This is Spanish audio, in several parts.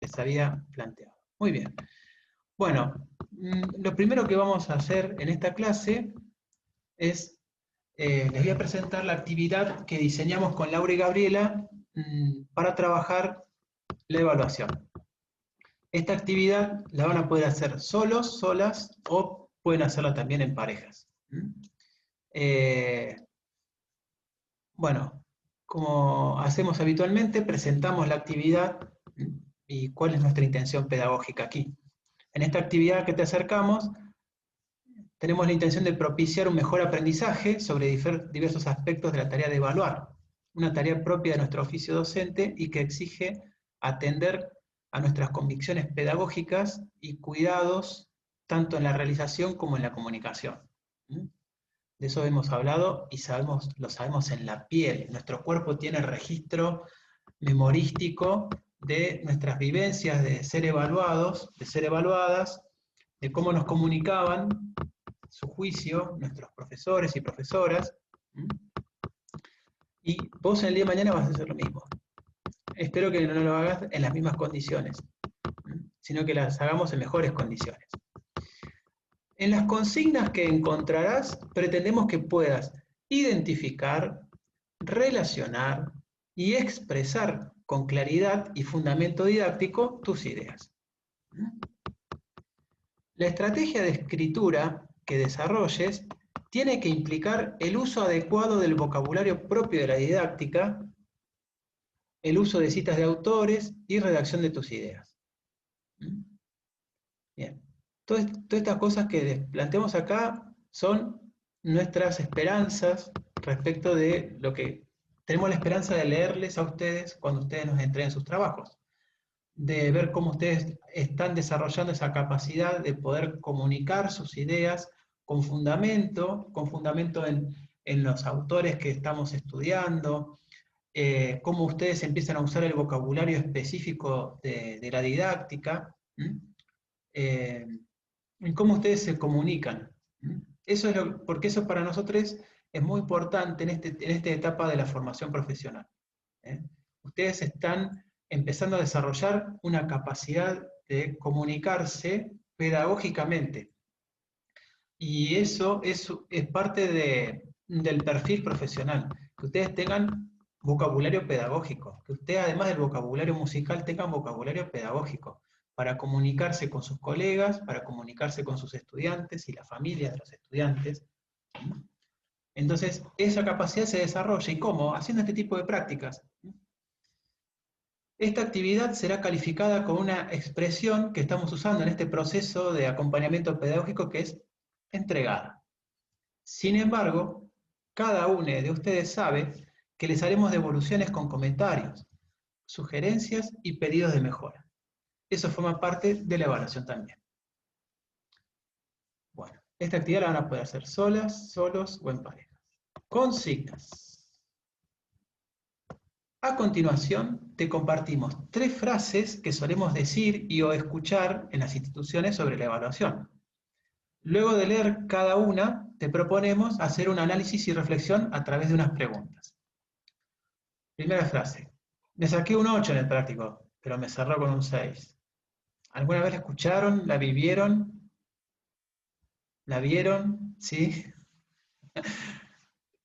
que se había planteado. Muy bien. Bueno, lo primero que vamos a hacer en esta clase es, les voy a presentar la actividad que diseñamos con Laura y Gabriela para trabajar la evaluación. Esta actividad la van a poder hacer solos, solas, o pueden hacerla también en parejas. Bueno, como hacemos habitualmente, presentamos la actividad y cuál es nuestra intención pedagógica aquí. En esta actividad que te acercamos, tenemos la intención de propiciar un mejor aprendizaje sobre diversos aspectos de la tarea de evaluar, una tarea propia de nuestro oficio docente y que exige atender a nuestras convicciones pedagógicas y cuidados tanto en la realización como en la comunicación. De eso hemos hablado y lo sabemos en la piel. Nuestro cuerpo tiene registro memorístico de nuestras vivencias de ser evaluados, de ser evaluadas, de cómo nos comunicaban su juicio, nuestros profesores y profesoras, y vos el día de mañana vas a hacer lo mismo. Espero que no lo hagas en las mismas condiciones, sino que las hagamos en mejores condiciones. En las consignas que encontrarás, pretendemos que puedas identificar, relacionar y expresar con claridad y fundamento didáctico tus ideas. La estrategia de escritura que desarrolles tiene que implicar el uso adecuado del vocabulario propio de la didáctica, el uso de citas de autores y redacción de tus ideas. Bien. Todas estas cosas que planteamos acá son nuestras esperanzas respecto de lo que tenemos la esperanza de leerles a ustedes cuando ustedes nos entreguen sus trabajos, de ver cómo ustedes están desarrollando esa capacidad de poder comunicar sus ideas con fundamento en los autores que estamos estudiando, cómo ustedes empiezan a usar el vocabulario específico de la didáctica, en cómo ustedes se comunican. Eso es porque eso para nosotros es muy importante en esta etapa de la formación profesional. Ustedes están empezando a desarrollar una capacidad de comunicarse pedagógicamente. Y eso es parte del perfil profesional, que ustedes tengan vocabulario pedagógico, que ustedes además del vocabulario musical tengan vocabulario pedagógico, para comunicarse con sus colegas, para comunicarse con sus estudiantes y las familias de los estudiantes. Entonces, esa capacidad se desarrolla, ¿y cómo? Haciendo este tipo de prácticas. Esta actividad será calificada con una expresión que estamos usando en este proceso de acompañamiento pedagógico, que es entregada. Sin embargo, cada uno de ustedes sabe que les haremos devoluciones con comentarios, sugerencias y pedidos de mejora. Eso forma parte de la evaluación también. Bueno, esta actividad la van a poder hacer solas, solos o en parejas. Consignas. A continuación, te compartimos 3 frases que solemos decir y o escuchar en las instituciones sobre la evaluación. Luego de leer cada una, te proponemos hacer un análisis y reflexión a través de unas preguntas. Primera frase. Me saqué un 8 en el práctico, pero me cerró con un 6. ¿Alguna vez la escucharon? ¿La vivieron? ¿La vieron? ¿Sí?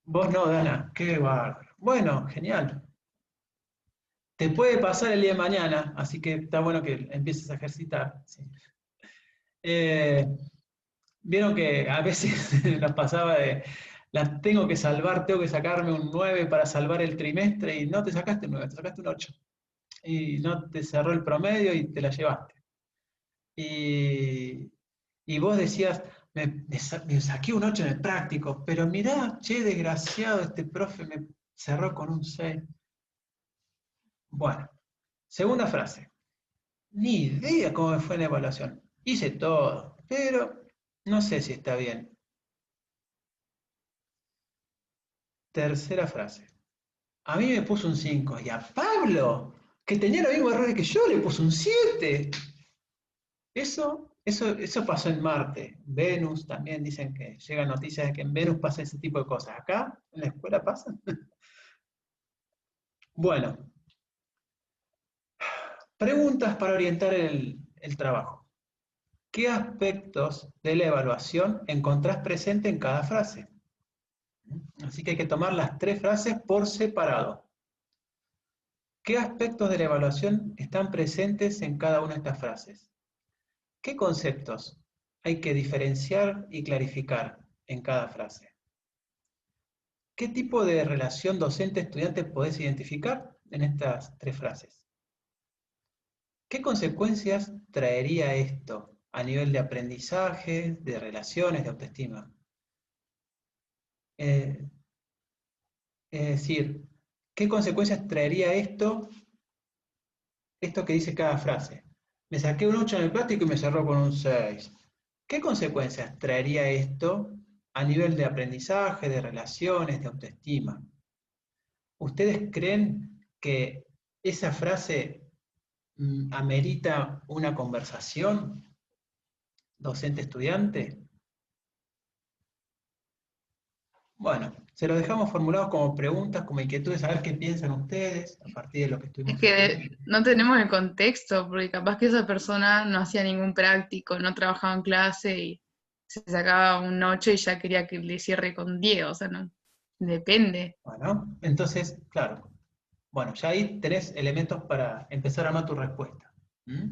Vos no, Dana. Qué bárbaro. Bueno, genial. Te puede pasar el día de mañana, así que está bueno que empieces a ejercitar. ¿Sí? Vieron que a veces nos pasaba de, las tengo que salvar, tengo que sacarme un 9 para salvar el trimestre y no te sacaste un 9, te sacaste un 8. Y no te cerró el promedio y te la llevaste. Y vos decías, me saqué un 8 en el práctico, pero mirá, che, desgraciado, este profe me cerró con un 6. Bueno, segunda frase. Ni idea cómo me fue en la evaluación. Hice todo, pero no sé si está bien. Tercera frase. A mí me puso un 5 y a Pablo, que tenía los mismos errores que yo, le puso un 7. Eso pasó en Marte. Venus también dicen que llegan noticias de que en Venus pasa ese tipo de cosas. ¿Acá en la escuela pasa? Bueno. Preguntas para orientar el trabajo. ¿Qué aspectos de la evaluación encontrás presente en cada frase? Así que hay que tomar las 3 frases por separado. ¿Qué aspectos de la evaluación están presentes en cada una de estas frases? ¿Qué conceptos hay que diferenciar y clarificar en cada frase? ¿Qué tipo de relación docente-estudiante podés identificar en estas 3 frases? ¿Qué consecuencias traería esto a nivel de aprendizaje, de relaciones, de autoestima? Es decir, ¿qué consecuencias traería esto que dice cada frase? Me saqué un 8 en el práctico y me cerró con un 6. ¿Qué consecuencias traería esto a nivel de aprendizaje, de relaciones, de autoestima? ¿Ustedes creen que esa frase amerita una conversación docente-estudiante? Bueno, se lo dejamos formulados como preguntas, como inquietudes, a ver qué piensan ustedes a partir de lo que Es estuvimos que exponiendo. no tenemos el contexto, porque capaz que esa persona no hacía ningún práctico, no trabajaba en clase y se sacaba un 8 y ya quería que le cierre con 10, o sea, no, depende. Bueno, entonces, claro, bueno, ya ahí tenés elementos para empezar a armar tu respuesta. ¿Mm?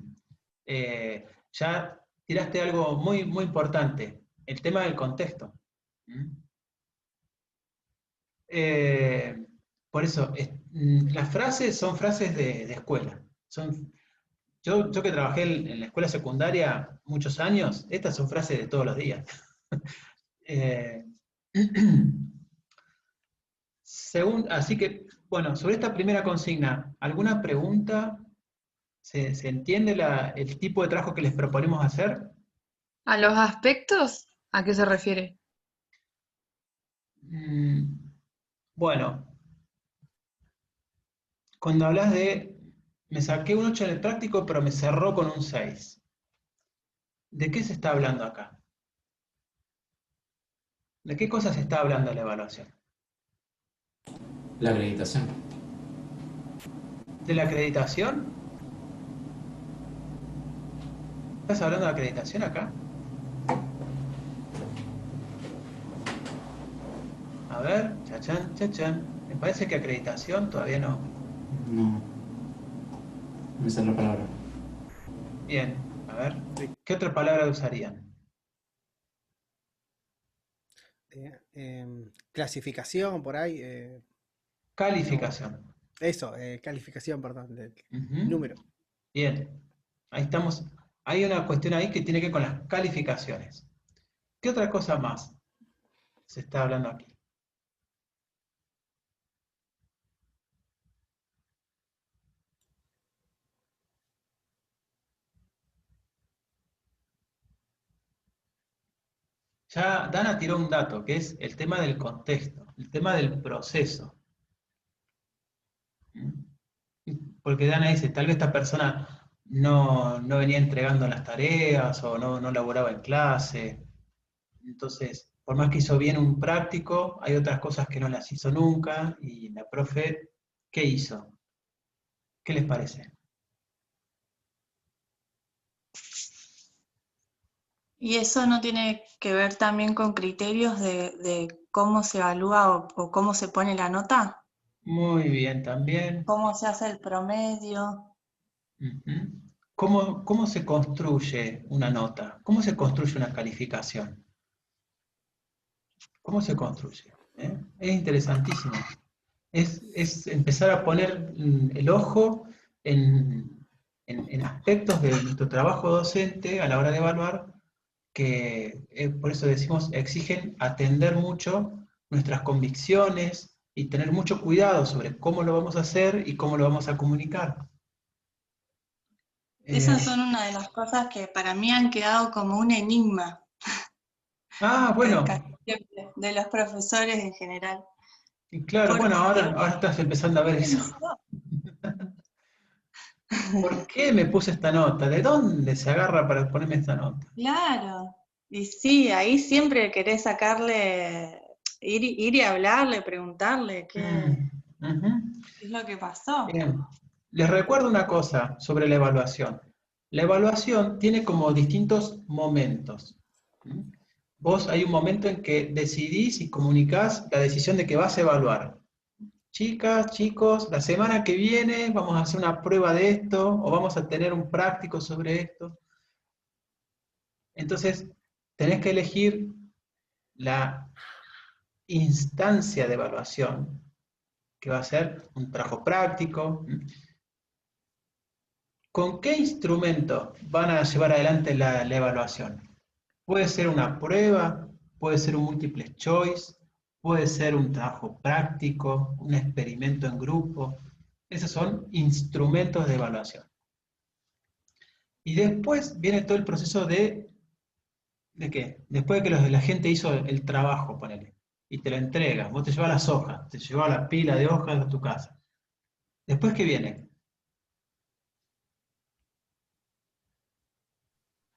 Ya tiraste algo muy, muy importante, el tema del contexto. ¿Mm? Eh, por eso, las frases son frases de escuela. Yo que trabajé en la escuela secundaria muchos años, estas son frases de todos los días. Eh, así que, bueno, sobre esta primera consigna, ¿alguna pregunta? ¿Se entiende el tipo de trabajo que les proponemos hacer? ¿A los aspectos? ¿A qué se refiere? Mm, bueno, cuando hablas de, me saqué un 8 en el práctico, pero me cerró con un 6. ¿De qué se está hablando acá? ¿De qué cosas se está hablando la evaluación? La acreditación. ¿De la acreditación? ¿Estás hablando de acreditación acá? A ver, chachán, chachán. Me parece que acreditación todavía no. No. Me sale la palabra. Bien, a ver. Sí. ¿Qué otra palabra usarían? Clasificación por ahí. No, Calificación. eso, calificación, perdón, del Ujú. número. Bien, ahí estamos. Hay una cuestión ahí que tiene que ver con las calificaciones. ¿Qué otra cosa más se está hablando aquí? Ya Dana tiró un dato, que es el tema del contexto, el tema del proceso. Porque Dana dice, tal vez esta persona no venía entregando las tareas o no laboraba en clase. Entonces, por más que hizo bien un práctico, hay otras cosas que no las hizo nunca y la profe, ¿qué hizo? ¿Qué les parece? ¿Y eso no tiene que ver también con criterios de cómo se evalúa o cómo se pone la nota? Muy bien también. ¿Cómo se hace el promedio? Ujú. ¿Cómo se construye una nota? ¿Cómo se construye una calificación? ¿Cómo se construye? Es interesantísimo. Es empezar a poner el ojo en aspectos de nuestro trabajo docente a la hora de evaluar que, por eso decimos, exigen atender mucho nuestras convicciones y tener mucho cuidado sobre cómo lo vamos a hacer y cómo lo vamos a comunicar. Esas son una de las cosas que para mí han quedado como un enigma Bueno, de los profesores en general. y claro, ¿Por bueno, qué ahora estás empezando a ver eso. pensó? ¿Por qué me puse esta nota? ¿De dónde se agarra para ponerme esta nota? Claro. Y sí, ahí siempre querés sacarle, ir y hablarle, preguntarle qué Ujú. es lo que pasó. Bien. Les recuerdo una cosa sobre la evaluación. La evaluación tiene como distintos momentos. ¿Mm? Vos hay un momento en que decidís y comunicás la decisión de que vas a evaluar. Chicas, chicos, la semana que viene vamos a hacer una prueba de esto, o vamos a tener un práctico sobre esto. Entonces, tenés que elegir la instancia de evaluación, que va a ser un trabajo práctico. ¿Con qué instrumento van a llevar adelante la evaluación? Puede ser una prueba, puede ser un múltiple choice, puede ser un trabajo práctico, un experimento en grupo. Esos son instrumentos de evaluación. Y después viene todo el proceso ¿de qué? Después de que la gente hizo el trabajo, ponele, y te lo entrega, vos te llevas las hojas, te llevas la pila de hojas a tu casa. Después, ¿qué viene?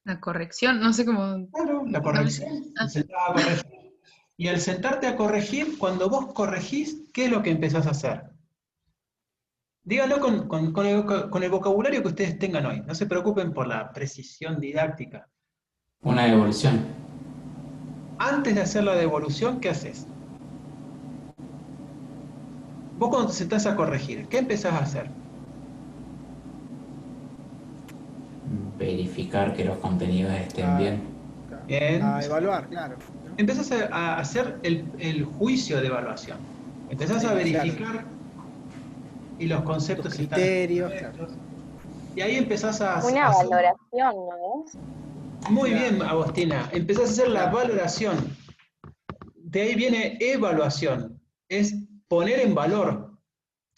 La corrección, no sé cómo... Claro, la no me- corrección, te sentás a corregir. Y al sentarte a corregir, cuando vos corregís, ¿qué es lo que empezás a hacer? Díganlo con el vocabulario que ustedes tengan hoy. No se preocupen por la precisión didáctica. Una devolución. Antes de hacer la devolución, ¿qué haces? Vos cuando te sentás a corregir, ¿qué empezás a hacer? Verificar que los contenidos estén A, bien. Bien. a evaluar, claro. ¿no? Empezás a hacer el juicio de evaluación. Empezás a Claro. verificar y los conceptos Los están criterios, claro. correctos. Y ahí empezás a Una hacer... valoración, ¿no es? Muy Claro. bien, Agostina. Empezás a hacer la Claro. valoración. De ahí viene evaluación. Es poner en valor.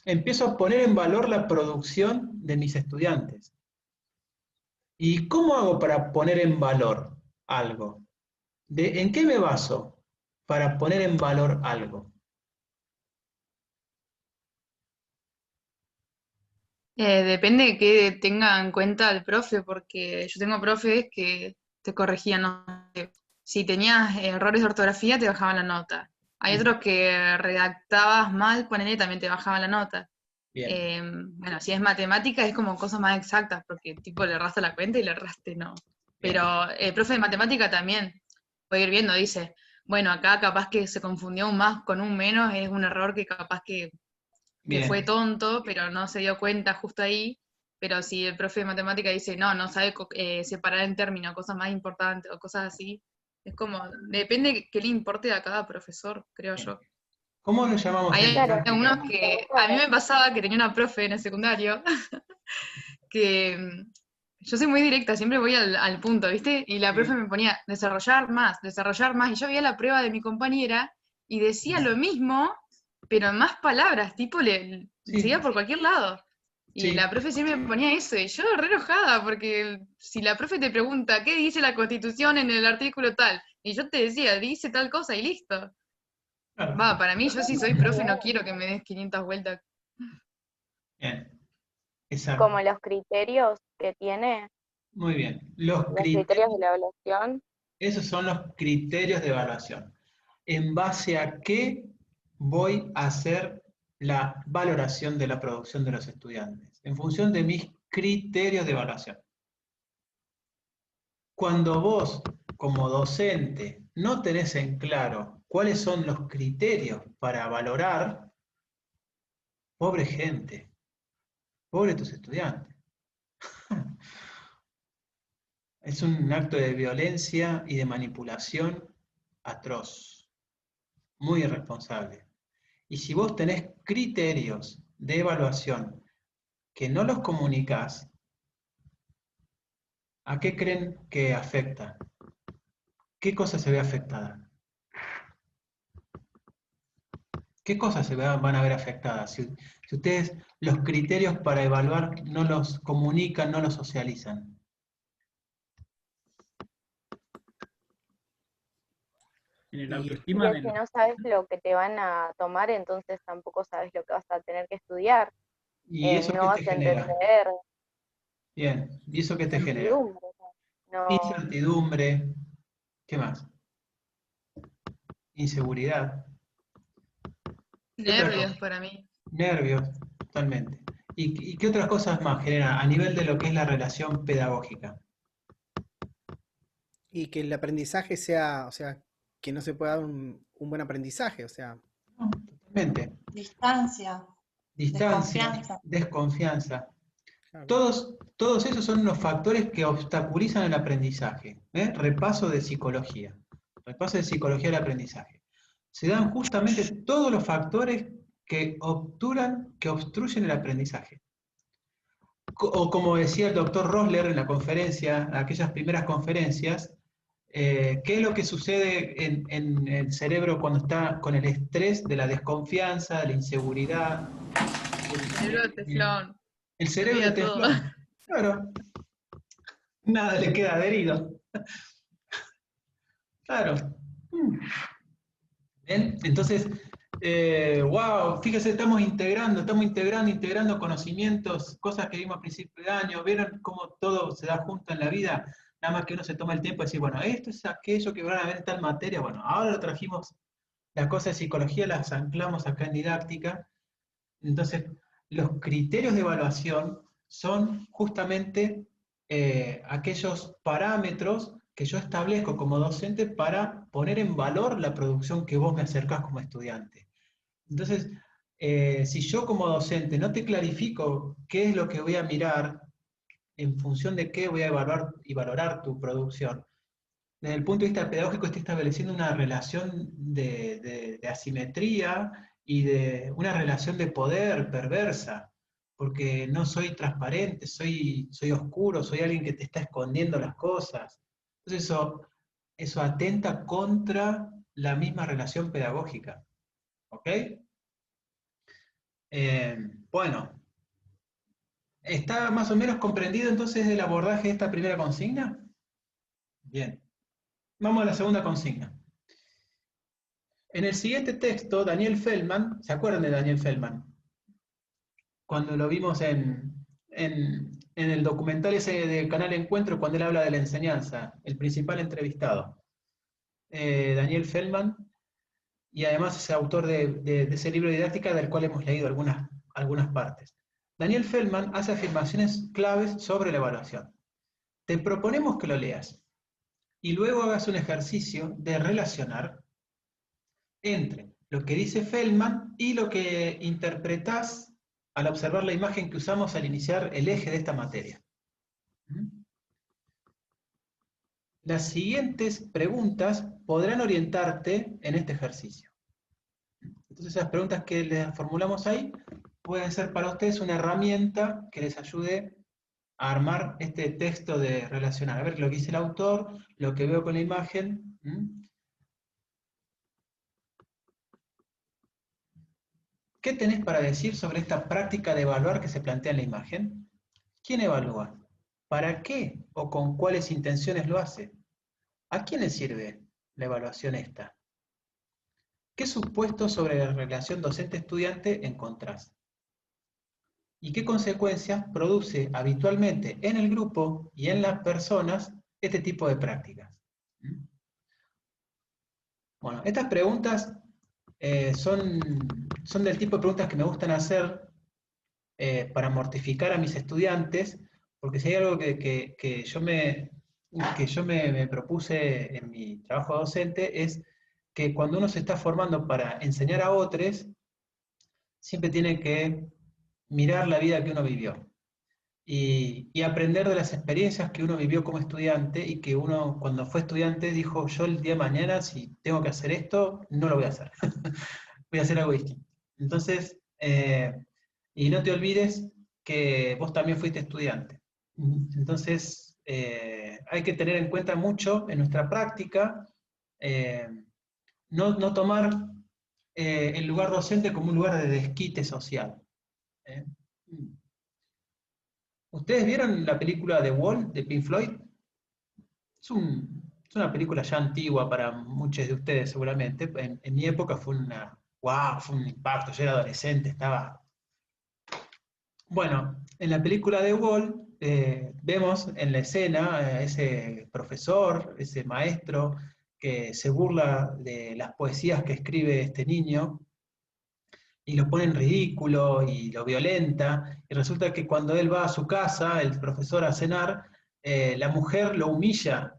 Empiezo a poner en valor la producción de mis estudiantes. ¿Y cómo hago para poner en valor algo? ¿En qué me baso para poner en valor algo? Depende de qué tenga en cuenta el profe, porque yo tengo profes que te corregían, no sé, si tenías errores de ortografía te bajaban la nota. Hay otros que redactabas mal, ponele, también te bajaban la nota. Bien, Bueno, si es matemática es como cosas más exactas, porque tipo le erraste la cuenta y le erraste no. bien, Pero el profe de matemática también puede ir viendo, dice, bueno, acá capaz que se confundió un más con un menos, es un error que capaz que fue bien. tonto, pero no se dio cuenta justo ahí. Pero si el profe de matemática dice, no, no sabe separar en términos, cosas más importantes o cosas así, es como, depende qué le importe a cada profesor, creo Bien. yo. ¿Cómo lo llamamos en Hay Claro, didáctica? algunos que, a mí me pasaba que tenía una profe en el secundario, que yo soy muy directa, siempre voy al punto, ¿viste? Y la profe Sí. me ponía desarrollar más, y yo veía la prueba de mi compañera y decía lo mismo, pero en más palabras, tipo, se Sí, iba por cualquier lado. Y sí, la profe siempre me ponía eso, y yo re enojada, porque si la profe te pregunta, ¿qué dice la Constitución en el artículo tal? Y yo te decía, dice tal cosa y listo. claro. Va, para mí, yo si soy profe no quiero que me des 500 vueltas. Bien, como exacto. los criterios que tiene, Muy bien. los criterios de la evaluación. Esos son los criterios de evaluación. ¿En base a qué voy a hacer la valoración de la producción de los estudiantes? En función de mis criterios de evaluación. Cuando vos, como docente, no tenés en claro cuáles son los criterios para valorar, pobre gente, pobre tus estudiantes. Es un acto de violencia y de manipulación atroz, muy irresponsable. Y si vos tenés criterios de evaluación que no los comunicás, ¿a qué creen que afecta? ¿Qué cosa se ve afectada? ¿Qué cosas van a ver afectadas? Si ustedes los criterios para evaluar no los comunican, no los socializan. En el Y autoestima Que de si los... no sabes lo que te van a tomar, entonces tampoco sabes lo que vas a tener que estudiar. ¿Y eso No qué te vas a genera? entender Bien, ¿y eso qué te genera? incertidumbre. No, Incertidumbre, ¿qué más? Inseguridad. ¿Qué otra Nervios cosa? para mí. Nervios, totalmente. ¿Y qué otras cosas más genera a nivel de lo que es la relación pedagógica? Y que el aprendizaje sea, o sea, que no se pueda dar un buen aprendizaje, o sea, No, totalmente. Distancia, Distancia, desconfianza. desconfianza. claro. Todos esos son los factores que obstaculizan el aprendizaje. ¿Eh? Repaso de psicología. Repaso de psicología del aprendizaje. Se dan justamente todos los factores que obstruyen el aprendizaje. O como decía el doctor Rosler en la conferencia, aquellas primeras conferencias, ¿qué es lo que sucede en el cerebro cuando está con el estrés de la desconfianza, de la inseguridad? Cerebro de teflón. El Se cerebro de olvida todo. teflón. Claro, nada le queda adherido. Claro. ¿Bien? Entonces, wow, fíjese, estamos integrando conocimientos, cosas que vimos a principio de año, vieron cómo todo se da junto en la vida, nada más que uno se toma el tiempo de decir, bueno, esto es aquello que van a ver en tal materia, bueno, ahora lo trajimos, las cosas de psicología las anclamos acá en didáctica, entonces los criterios de evaluación son justamente aquellos parámetros que yo establezco como docente para poner en valor la producción que vos me acercás como estudiante. Entonces, si yo como docente no te clarifico qué es lo que voy a mirar, en función de qué voy a evaluar y valorar tu producción, desde el punto de vista pedagógico estoy estableciendo una relación de asimetría y de una relación de poder perversa, porque no soy transparente, soy oscuro, soy alguien que te está escondiendo las cosas. Entonces eso atenta contra la misma relación pedagógica. ¿Ok? Bueno, ¿está más o menos comprendido entonces el abordaje de esta primera consigna? Bien. Vamos a la segunda consigna. En el siguiente texto, Daniel Feldman, ¿se acuerdan de Daniel Feldman? Cuando lo vimos en el documental ese de Canal Encuentro, cuando él habla de la enseñanza, el principal entrevistado. Daniel Feldman, y además es autor de ese libro de didáctica del cual hemos leído algunas partes. Daniel Feldman hace afirmaciones claves sobre la evaluación. Te proponemos que lo leas y luego hagas un ejercicio de relacionar entre lo que dice Feldman y lo que interpretás al observar la imagen que usamos al iniciar el eje de esta materia. Las siguientes preguntas podrán orientarte en este ejercicio. Entonces esas preguntas que les formulamos ahí pueden ser para ustedes una herramienta que les ayude a armar este texto de relacionar. A ver lo que dice el autor, lo que veo con la imagen. ¿Qué tenés para decir sobre esta práctica de evaluar que se plantea en la imagen? ¿Quién evalúa? ¿Para qué o con cuáles intenciones lo hace? ¿A quién le sirve la evaluación esta? ¿Qué supuestos sobre la relación docente-estudiante encontrás? ¿Y qué consecuencias produce habitualmente en el grupo y en las personas este tipo de prácticas? Bueno, estas preguntas son del tipo de preguntas que me gustan hacer para mortificar a mis estudiantes, porque si hay algo que yo me propuse en mi trabajo docente es que cuando uno se está formando para enseñar a otros, siempre tiene que mirar la vida que uno vivió y aprender de las experiencias que uno vivió como estudiante y que uno cuando fue estudiante dijo, yo el día de mañana si tengo que hacer esto, no lo voy a hacer, voy a hacer algo distinto. Entonces, y no te olvides que vos también fuiste estudiante. Entonces, hay que tener en cuenta mucho en nuestra práctica, no tomar el lugar docente como un lugar de desquite social. ¿Ustedes vieron la película The Wall de Pink Floyd? Es una película ya antigua para muchos de ustedes seguramente. En mi época fue fue un impacto. Yo era adolescente, estaba... Bueno, en la película The Wall vemos en la escena a ese profesor, ese maestro, que se burla de las poesías que escribe este niño, y lo pone en ridículo y lo violenta, y resulta que cuando él va a su casa, el profesor a cenar, la mujer lo humilla,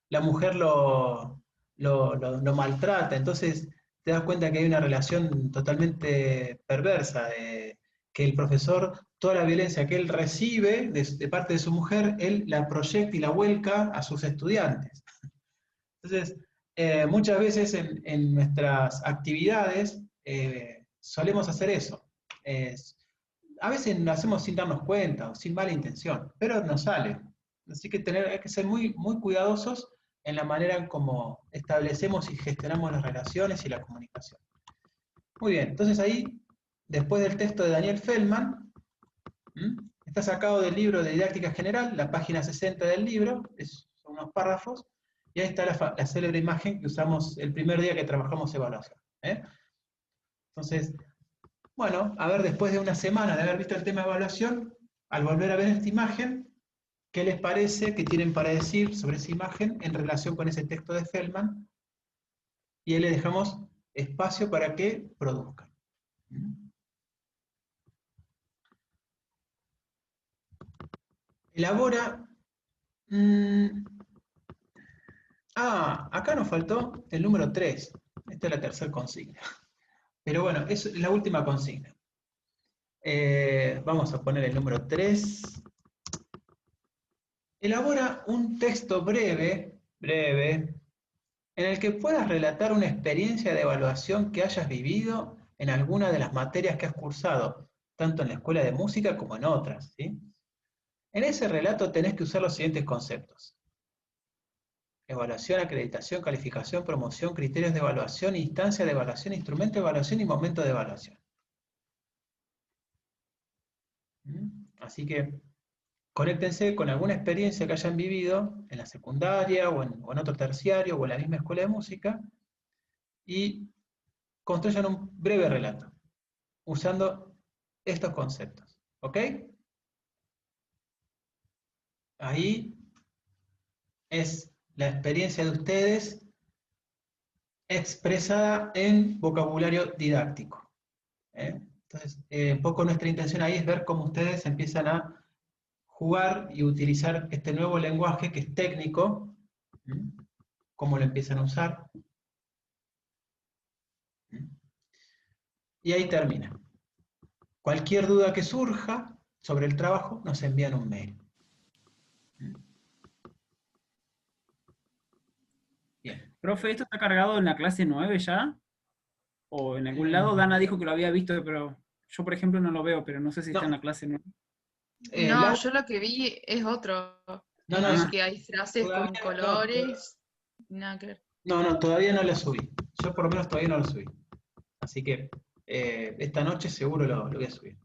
la mujer lo maltrata, entonces te das cuenta que hay una relación totalmente perversa, que el profesor, toda la violencia que él recibe de parte de su mujer, él la proyecta y la vuelca a sus estudiantes. Entonces, muchas veces en nuestras actividades solemos hacer eso. A veces lo hacemos sin darnos cuenta o sin mala intención, pero nos sale. Así que hay que ser muy, muy cuidadosos en la manera en cómo establecemos y gestionamos las relaciones y la comunicación. Muy bien, entonces ahí, después del texto de Daniel Feldman, está sacado del libro de Didáctica General, la página 60 del libro, son unos párrafos, y ahí está la célebre imagen que usamos el primer día que trabajamos evaluación. Entonces, bueno, a ver, después de una semana de haber visto el tema de evaluación, al volver a ver esta imagen, ¿qué les parece? ¿Qué tienen para decir sobre esa imagen en relación con ese texto de Feldman? Y ahí le dejamos espacio para que produzcan. Elabora... acá nos faltó el número 3. Esta es la tercera consigna. Pero bueno, es la última consigna. Vamos a poner el número 3. Elabora un texto breve, en el que puedas relatar una experiencia de evaluación que hayas vivido en alguna de las materias que has cursado, tanto en la escuela de música como en otras, ¿sí? En ese relato tenés que usar los siguientes conceptos: evaluación, acreditación, calificación, promoción, criterios de evaluación, instancia de evaluación, instrumento de evaluación y momento de evaluación. Así que conéctense con alguna experiencia que hayan vivido en la secundaria o en otro terciario o en la misma escuela de música y construyan un breve relato usando estos conceptos. ¿Ok? Ahí es la experiencia de ustedes expresada en vocabulario didáctico. Entonces, un poco nuestra intención ahí es ver cómo ustedes empiezan a jugar y utilizar este nuevo lenguaje que es técnico, cómo lo empiezan a usar. Y ahí termina. Cualquier duda que surja sobre el trabajo, nos envían un mail. Bien. Profe, ¿esto está cargado en la clase 9 ya? ¿O en algún lado? Dana dijo que lo había visto, pero yo, por ejemplo, no lo veo, pero no sé si está en la clase 9. No, yo lo que vi es otro. No, que hay frases con colores. Nada que ver. No, todavía no lo subí. Yo por lo menos todavía no lo subí. Así que esta noche seguro lo voy a subir.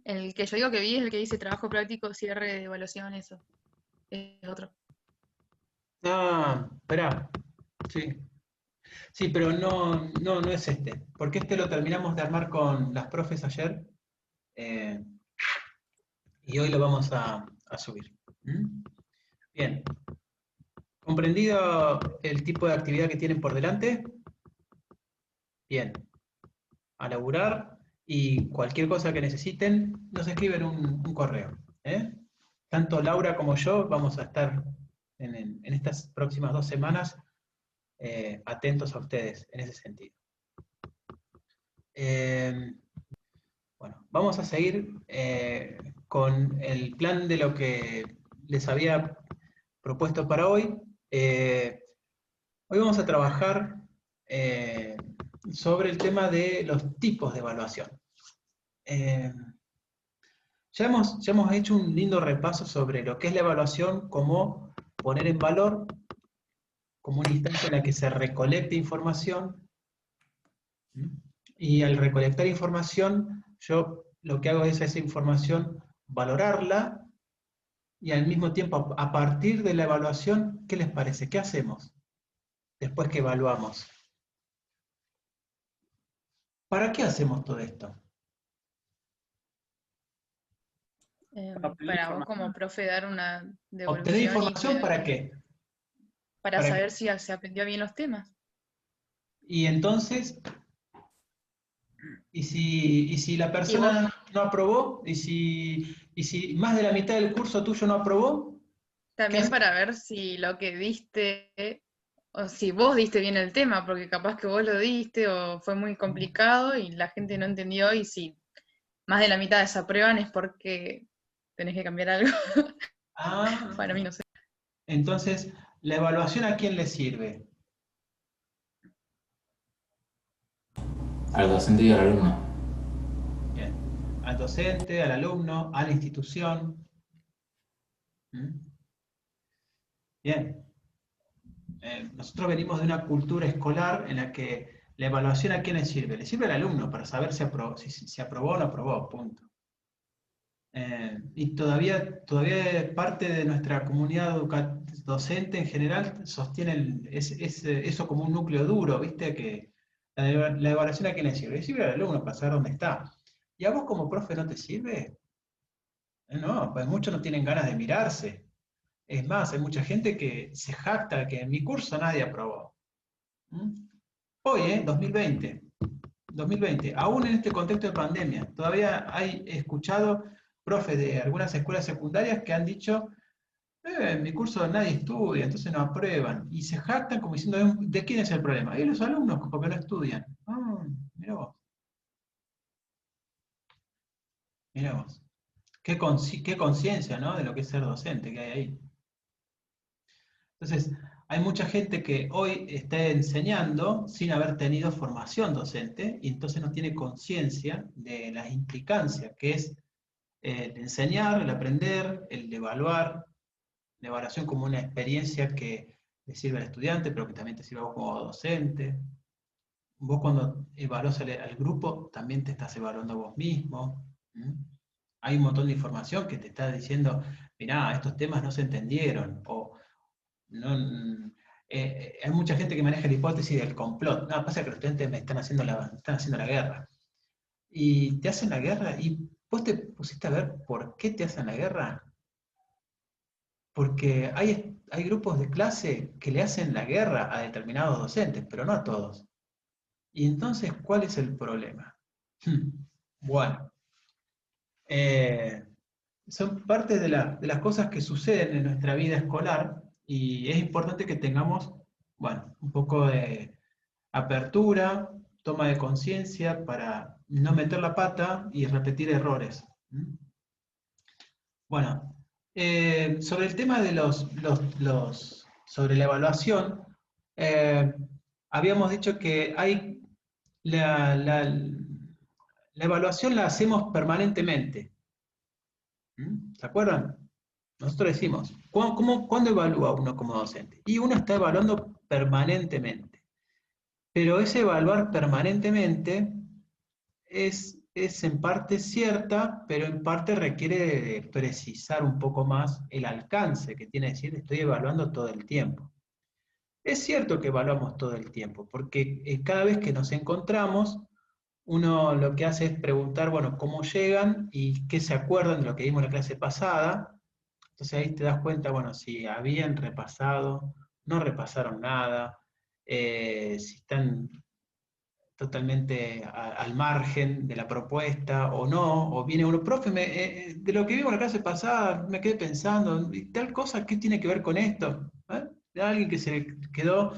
El que yo digo que vi es el que dice trabajo práctico, cierre de evaluación, eso. Es otro. Esperá. Sí. Sí, pero no es este. Porque este lo terminamos de armar con las profes ayer. Y hoy lo vamos a subir. Bien. ¿Comprendido el tipo de actividad que tienen por delante? Bien. A laburar, y cualquier cosa que necesiten, nos escriben un correo. Tanto Laura como yo vamos a estar en estas próximas 2 semanas atentos a ustedes en ese sentido. Bueno, vamos a seguir con el plan de lo que les había propuesto para hoy. Hoy vamos a trabajar sobre el tema de los tipos de evaluación. Ya hemos hecho un lindo repaso sobre lo que es la evaluación como poner en valor, como una instancia en la que se recolecta información, y al recolectar información, yo lo que hago es esa información valorarla, y al mismo tiempo, a partir de la evaluación, ¿qué les parece? ¿Qué hacemos después que evaluamos? ¿Para qué hacemos todo esto? Para vos como profe dar una devolución. ¿Obtener información para qué? Para saber si se aprendió bien los temas. Y entonces, Y si la persona no aprobó, y si más de la mitad del curso tuyo no aprobó, ¿qué También haces? para ver si lo que diste, o si vos diste bien el tema, porque capaz que vos lo diste o fue muy complicado y la gente no entendió, y si más de la mitad desaprueban es porque tenés que cambiar algo. Ah, Para mí no sé. entonces, ¿la evaluación a quién le sirve? Al docente y al alumno. Bien. Al docente, al alumno, a la institución. ¿Mm? Bien. Nosotros venimos de una cultura escolar en la que la evaluación a quién le sirve. Le sirve al alumno para saber si aprobó o no aprobó, punto. Y todavía parte de nuestra comunidad docente en general sostiene eso como un núcleo duro, ¿viste? Que la evaluación a quién le sirve. Le sirve al alumno para saber dónde está. ¿Y a vos como profe no te sirve? No, pues muchos no tienen ganas de mirarse. Es más, hay mucha gente que se jacta que en mi curso nadie aprobó. ¿Mm? Hoy, 2020, aún en este contexto de pandemia, todavía he escuchado profes de algunas escuelas secundarias que han dicho, en mi curso nadie estudia, entonces no aprueban. Y se jactan como diciendo, ¿de quién es el problema? Y los alumnos, porque no estudian. Mirá vos, mirá vos. Qué conciencia, ¿no? De lo que es ser docente que hay ahí. Entonces, hay mucha gente que hoy está enseñando sin haber tenido formación docente y entonces no tiene conciencia de las implicancias que es el enseñar, el aprender, el evaluar, la evaluación como una experiencia que le sirve al estudiante, pero que también te sirve a vos como docente. Vos cuando evaluás al grupo, también te estás evaluando a vos mismo. ¿Mm? Hay un montón de información que te está diciendo, mirá, estos temas no se entendieron, o no, hay mucha gente que maneja la hipótesis del complot. No, pasa que los estudiantes me están haciendo la guerra. Y te hacen la guerra, y vos te pusiste a ver por qué te hacen la guerra. Porque hay grupos de clase que le hacen la guerra a determinados docentes, pero no a todos. Y entonces, ¿cuál es el problema? Bueno, eh, son parte de las cosas que suceden en nuestra vida escolar y es importante que tengamos, bueno, un poco de apertura, toma de conciencia para no meter la pata y repetir errores. ¿Mm? Bueno, sobre el tema de sobre la evaluación, eh, habíamos dicho que hay la evaluación la hacemos permanentemente. ¿Mm? ¿Se acuerdan? Nosotros decimos, ¿cuándo evalúa uno como docente? Y uno está evaluando permanentemente. Pero ese evaluar permanentemente es en parte cierta, pero en parte requiere de precisar un poco más el alcance que tiene decir, estoy evaluando todo el tiempo. Es cierto que evaluamos todo el tiempo, porque cada vez que nos encontramos, uno lo que hace es preguntar, bueno, cómo llegan y qué se acuerdan de lo que vimos en la clase pasada. Entonces ahí te das cuenta, bueno, si habían repasado, no repasaron nada, si están totalmente al margen de la propuesta o no, o viene uno, profe, de lo que vimos en la clase pasada me quedé pensando, ¿y tal cosa qué tiene que ver con esto? De alguien que se quedó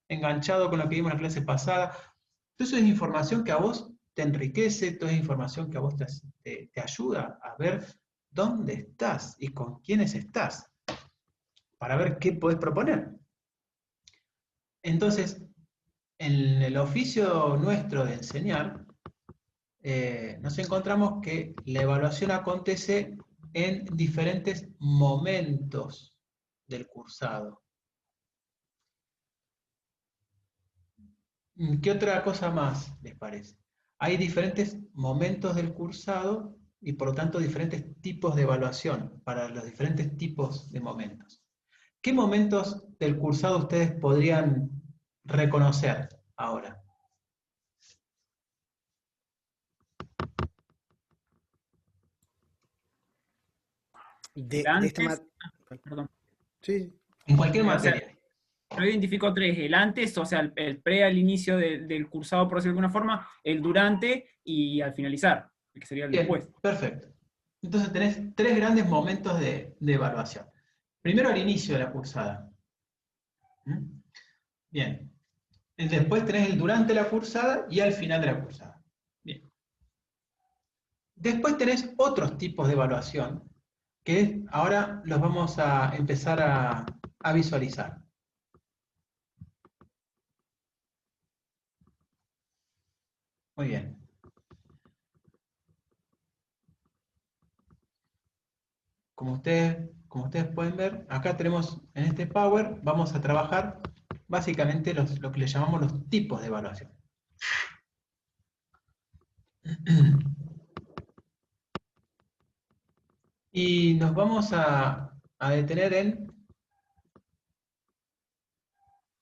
enganchado con lo que vimos en la clase pasada. Entonces es información que a vos te enriquece, toda es información que a vos te ayuda a ver dónde estás y con quiénes estás, para ver qué podés proponer. Entonces, en el oficio nuestro de enseñar, nos encontramos que la evaluación acontece en diferentes momentos del cursado. ¿Qué otra cosa más les parece? Hay diferentes momentos del cursado y por lo tanto diferentes tipos de evaluación para los diferentes tipos de momentos. ¿Qué momentos del cursado ustedes podrían reconocer ahora? El De esta antes, perdón. Sí, En cualquier O sea, materia. Yo identifico tres: el antes, o sea, el pre al inicio del cursado, por decirlo de alguna forma, el durante y al finalizar, que sería el después. Bien, perfecto. Entonces tenés tres grandes momentos de evaluación. Primero al inicio de la cursada. ¿Mm? Bien. Después tenés el durante la cursada y al final de la cursada. Bien. Después tenés otros tipos de evaluación que ahora los vamos a empezar a visualizar. Muy bien. Como ustedes pueden ver, acá tenemos en este Power, vamos a trabajar básicamente lo que le llamamos los tipos de evaluación. Y nos vamos a detener en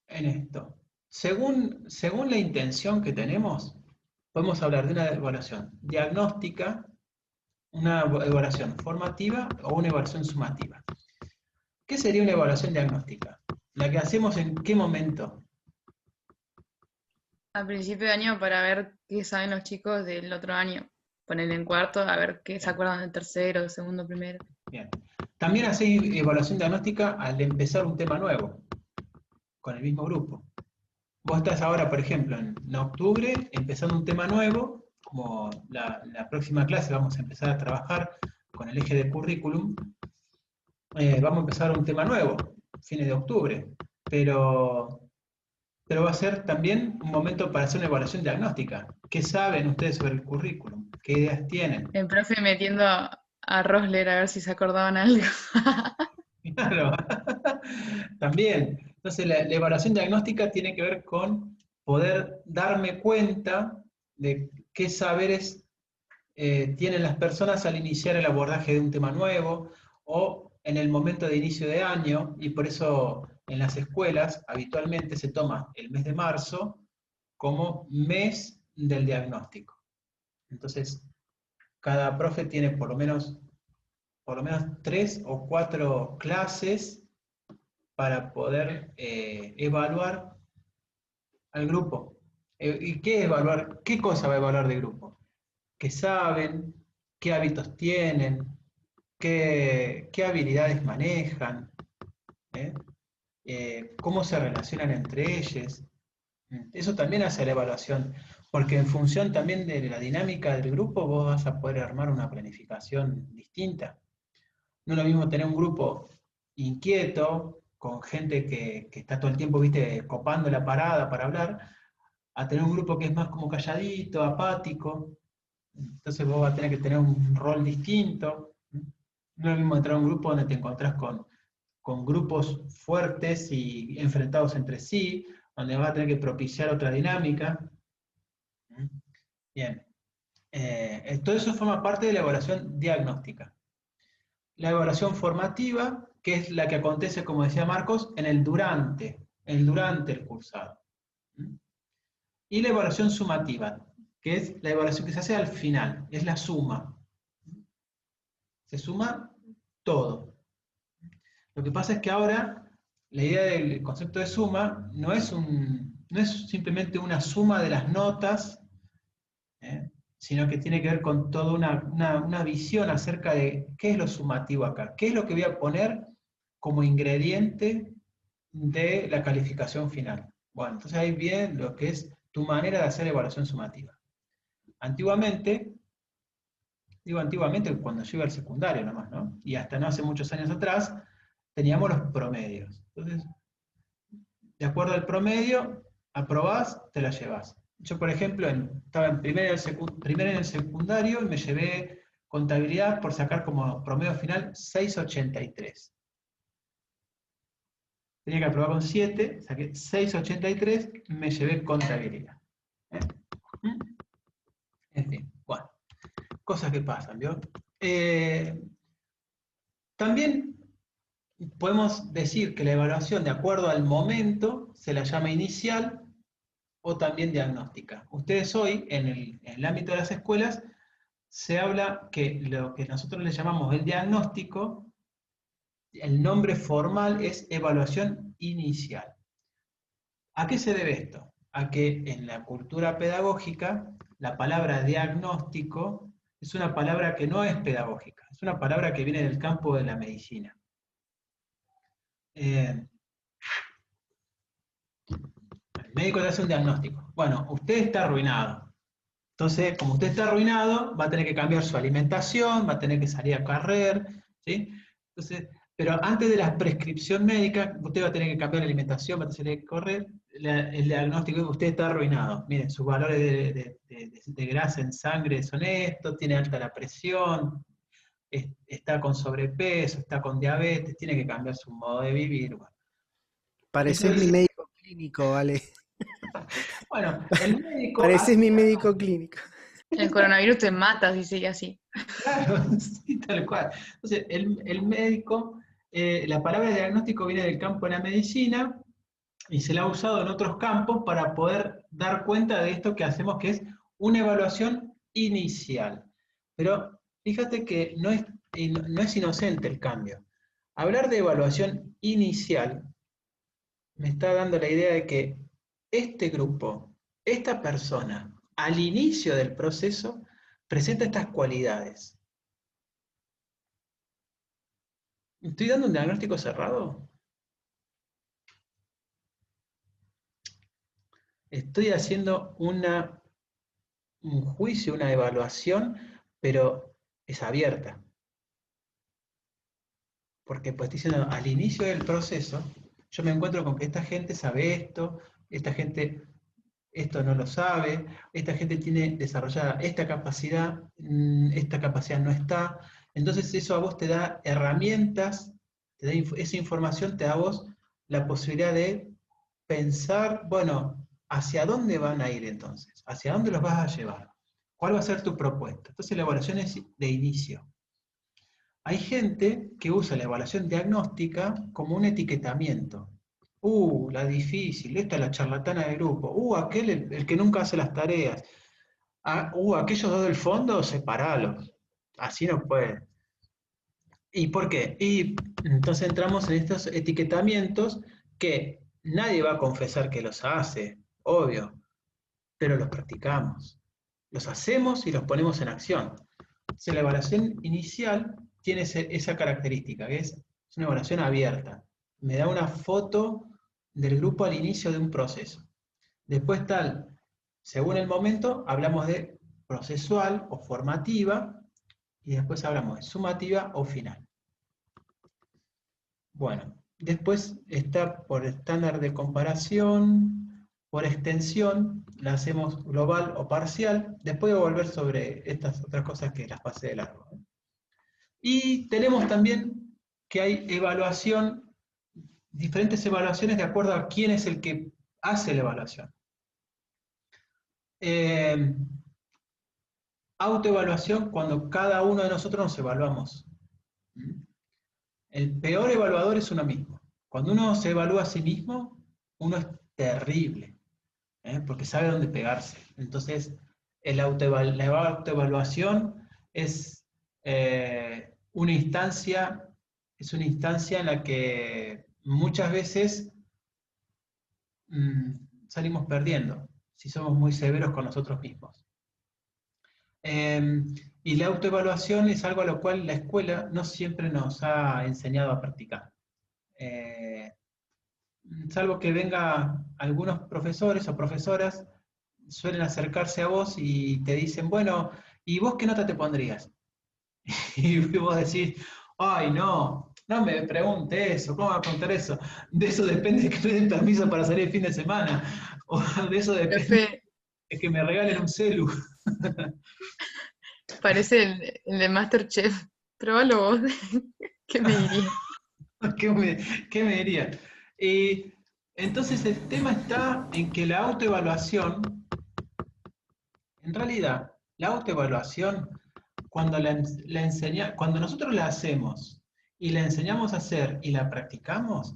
esto. Según la intención que tenemos, podemos hablar de una evaluación diagnóstica, una evaluación formativa o una evaluación sumativa. ¿Qué sería una evaluación diagnóstica? ¿La que hacemos en qué momento? A principio de año para ver qué saben los chicos del otro año. Poner en cuarto a ver qué se acuerdan del tercero, del segundo, primero. Bien. También hacéis evaluación diagnóstica al empezar un tema nuevo, con el mismo grupo. Vos estás ahora, por ejemplo, en octubre, empezando un tema nuevo, como la próxima clase vamos a empezar a trabajar con el eje de currículum, vamos a empezar un tema nuevo, fines de octubre, pero va a ser también un momento para hacer una evaluación diagnóstica. ¿Qué saben ustedes sobre el currículum? ¿Qué ideas tienen? El profe metiendo a Rosler a ver si se acordaban algo. Claro, también. Entonces la evaluación diagnóstica tiene que ver con poder darme cuenta de qué saberes tienen las personas al iniciar el abordaje de un tema nuevo o en el momento de inicio de año, y por eso en las escuelas habitualmente se toma el mes de marzo como mes del diagnóstico. Entonces, cada profe tiene por lo menos 3 o 4 clases para poder evaluar al grupo. ¿Y qué evaluar? ¿Qué cosa va a evaluar de grupo? ¿Qué saben? ¿Qué hábitos tienen? ¿Qué habilidades manejan? ¿Eh? ¿Cómo se relacionan entre ellos? Eso también hace la evaluación, porque en función también de la dinámica del grupo vos vas a poder armar una planificación distinta. No es lo mismo tener un grupo inquieto, con gente que está todo el tiempo, viste, copando la parada para hablar, a tener un grupo que es más como calladito, apático. Entonces vos vas a tener que tener un rol distinto. No es lo mismo entrar a un grupo donde te encontrás con grupos fuertes y enfrentados entre sí, donde vas a tener que propiciar otra dinámica. Bien. Todo eso forma parte de la evaluación diagnóstica. La evaluación formativa, que es la que acontece, como decía Marcos, en el durante el cursado. Y la evaluación sumativa, que es la evaluación que se hace al final, es la suma. Se suma todo. Lo que pasa es que ahora la idea del concepto de suma no es simplemente una suma de las notas, sino que tiene que ver con toda una visión acerca de qué es lo sumativo acá, qué es lo que voy a poner como ingrediente de la calificación final. Bueno, entonces ahí viene lo que es tu manera de hacer evaluación sumativa. Antiguamente, digo antiguamente cuando yo iba al secundario nomás, ¿no? Y hasta no hace muchos años atrás, teníamos los promedios. Entonces, de acuerdo al promedio, aprobás, te la llevas. Yo, por ejemplo, estaba en primero en el secundario y me llevé contabilidad por sacar como promedio final 6,83. Tenía que aprobar con 7, saqué 6,83, me llevé contabilidad. En fin, bueno, cosas que pasan, ¿vio? También podemos decir que la evaluación, de acuerdo al momento, se la llama inicial o también diagnóstica. Ustedes hoy, en el ámbito de las escuelas, se habla que lo que nosotros le llamamos el diagnóstico, el nombre formal es evaluación inicial. ¿A qué se debe esto? A que en la cultura pedagógica la palabra diagnóstico es una palabra que no es pedagógica, es una palabra que viene del campo de la medicina. El médico te hace un diagnóstico. Bueno, usted está arruinado. Entonces, como usted está arruinado, va a tener que cambiar su alimentación, va a tener que salir a correr, ¿sí? Entonces, pero antes de la prescripción médica, usted va a tener que cambiar la alimentación, va a tener que salir a correr. El diagnóstico es que usted está arruinado. Miren, sus valores de grasa en sangre son estos, tiene alta la presión, está con sobrepeso, está con diabetes, tiene que cambiar su modo de vivir. Bueno, Pareces mi médico clínico, vale. bueno, el médico... Pareces mi médico clínico. El coronavirus te mata si sigue así. Claro, sí, tal cual. Entonces, el médico, la palabra diagnóstico viene del campo de la medicina y se la ha usado en otros campos para poder dar cuenta de esto que hacemos, que es una evaluación inicial. Pero fíjate que no es inocente el cambio. Hablar de evaluación inicial me está dando la idea de que este grupo, esta persona, al inicio del proceso, presenta estas cualidades. ¿Estoy dando un diagnóstico cerrado? Estoy haciendo un juicio, una evaluación, pero es abierta. Porque pues estoy diciendo, al inicio del proceso, yo me encuentro con que esta gente sabe esto, esta gente esto no lo sabe, esta gente tiene desarrollada esta capacidad no está. Entonces eso a vos te da herramientas, esa información te da a vos la posibilidad de pensar, bueno, ¿hacia dónde van a ir entonces? ¿Hacia dónde los vas a llevar? ¿Cuál va a ser tu propuesta? Entonces la evaluación es de inicio. Hay gente que usa la evaluación diagnóstica como un etiquetamiento. La difícil, esta es la charlatana del grupo. Aquel el que nunca hace las tareas. Aquellos dos del fondo, separalos. Así no puede. ¿Y por qué? Y entonces entramos en estos etiquetamientos que nadie va a confesar que los hace, obvio, pero los practicamos. Los hacemos y los ponemos en acción. Entonces la evaluación inicial tiene esa característica, que es una evaluación abierta. Me da una foto del grupo al inicio de un proceso. Después según el momento, hablamos de procesual o formativa, y después hablamos de sumativa o final. Bueno, después está por estándar de comparación, por extensión, la hacemos global o parcial. Después voy a volver sobre estas otras cosas que las pasé de largo. Y tenemos también que hay evaluación, diferentes evaluaciones de acuerdo a quién es el que hace la evaluación. Autoevaluación cuando cada uno de nosotros nos evaluamos. El peor evaluador es uno mismo. Cuando uno se evalúa a sí mismo, uno es terrible, porque sabe dónde pegarse. Entonces, la autoevaluación es una instancia en la que muchas veces salimos perdiendo, si somos muy severos con nosotros mismos. Y la autoevaluación es algo a lo cual la escuela no siempre nos ha enseñado a practicar. Salvo que venga algunos profesores o profesoras, suelen acercarse a vos y te dicen, bueno, ¿y vos qué nota te pondrías? Y vos decís, ay, no me pregunte eso, ¿cómo me va a preguntar eso? De eso depende de que me den permiso para salir el fin de semana, o de eso depende de que me regalen un celu. Parece el de MasterChef. Probalo vos. ¿Qué me dirías? ¿Qué me diría? Entonces el tema está en que la autoevaluación, en realidad, la autoevaluación, cuando nosotros la hacemos y la enseñamos a hacer y la practicamos,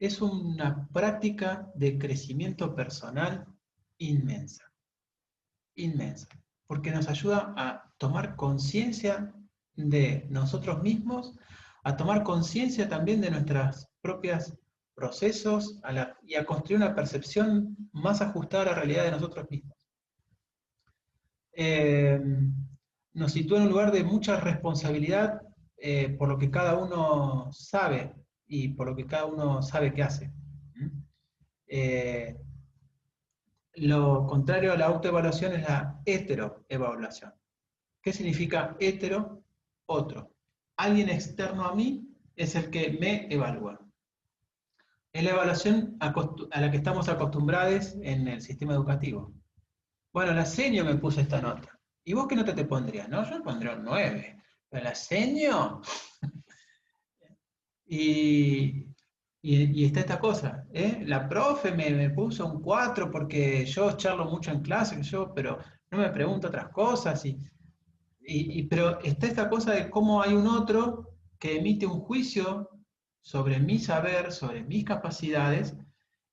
es una práctica de crecimiento personal inmensa. Inmensa. Porque nos ayuda a tomar conciencia de nosotros mismos, a tomar conciencia también de nuestras propias procesos y a construir una percepción más ajustada a la realidad de nosotros mismos. Nos sitúa en un lugar de mucha responsabilidad por lo que cada uno sabe y por lo que cada uno sabe que hace. Lo contrario a la autoevaluación es la heteroevaluación. ¿Qué significa hetero? Otro. Alguien externo a mí es el que me evalúa. Es la evaluación a la que estamos acostumbrados en el sistema educativo. Bueno, la seño me puso esta nota. ¿Y vos qué nota te pondrías? No, yo pondría un 9. Pero la seño... Y está esta cosa, la profe me puso un 4 porque yo charlo mucho en clase, pero no me pregunto otras cosas. Pero está esta cosa de cómo hay un otro que emite un juicio sobre mi saber, sobre mis capacidades,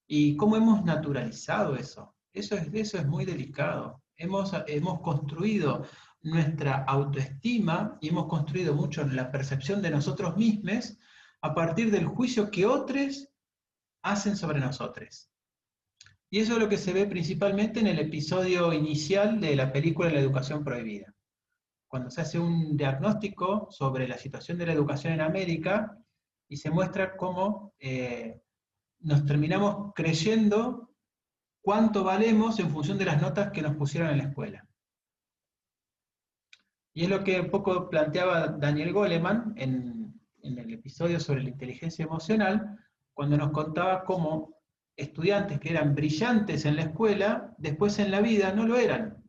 y cómo hemos naturalizado eso. Eso es muy delicado. Hemos construido nuestra autoestima y hemos construido mucho la percepción de nosotros mismos a partir del juicio que otros hacen sobre nosotros. Y eso es lo que se ve principalmente en el episodio inicial de la película La Educación Prohibida. Cuando se hace un diagnóstico sobre la situación de la educación en América y se muestra cómo nos terminamos creyendo cuánto valemos en función de las notas que nos pusieron en la escuela. Y es lo que un poco planteaba Daniel Goleman en el episodio sobre la inteligencia emocional, cuando nos contaba cómo estudiantes que eran brillantes en la escuela, después en la vida no lo eran.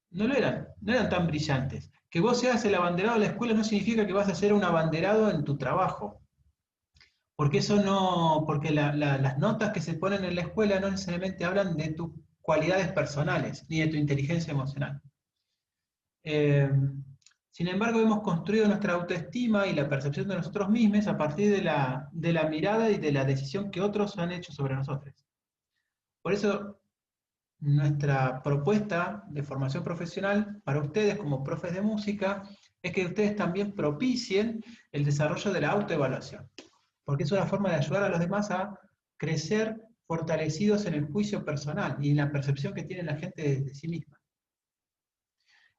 No eran tan brillantes. Que vos seas el abanderado de la escuela no significa que vas a ser un abanderado en tu trabajo. Porque eso no, porque las notas que se ponen en la escuela no necesariamente hablan de tus cualidades personales, ni de tu inteligencia emocional. Sin embargo, hemos construido nuestra autoestima y la percepción de nosotros mismos a partir de la mirada y de la decisión que otros han hecho sobre nosotros. Por eso, nuestra propuesta de formación profesional para ustedes como profes de música es que ustedes también propicien el desarrollo de la autoevaluación, porque es una forma de ayudar a los demás a crecer fortalecidos en el juicio personal y en la percepción que tiene la gente de sí misma.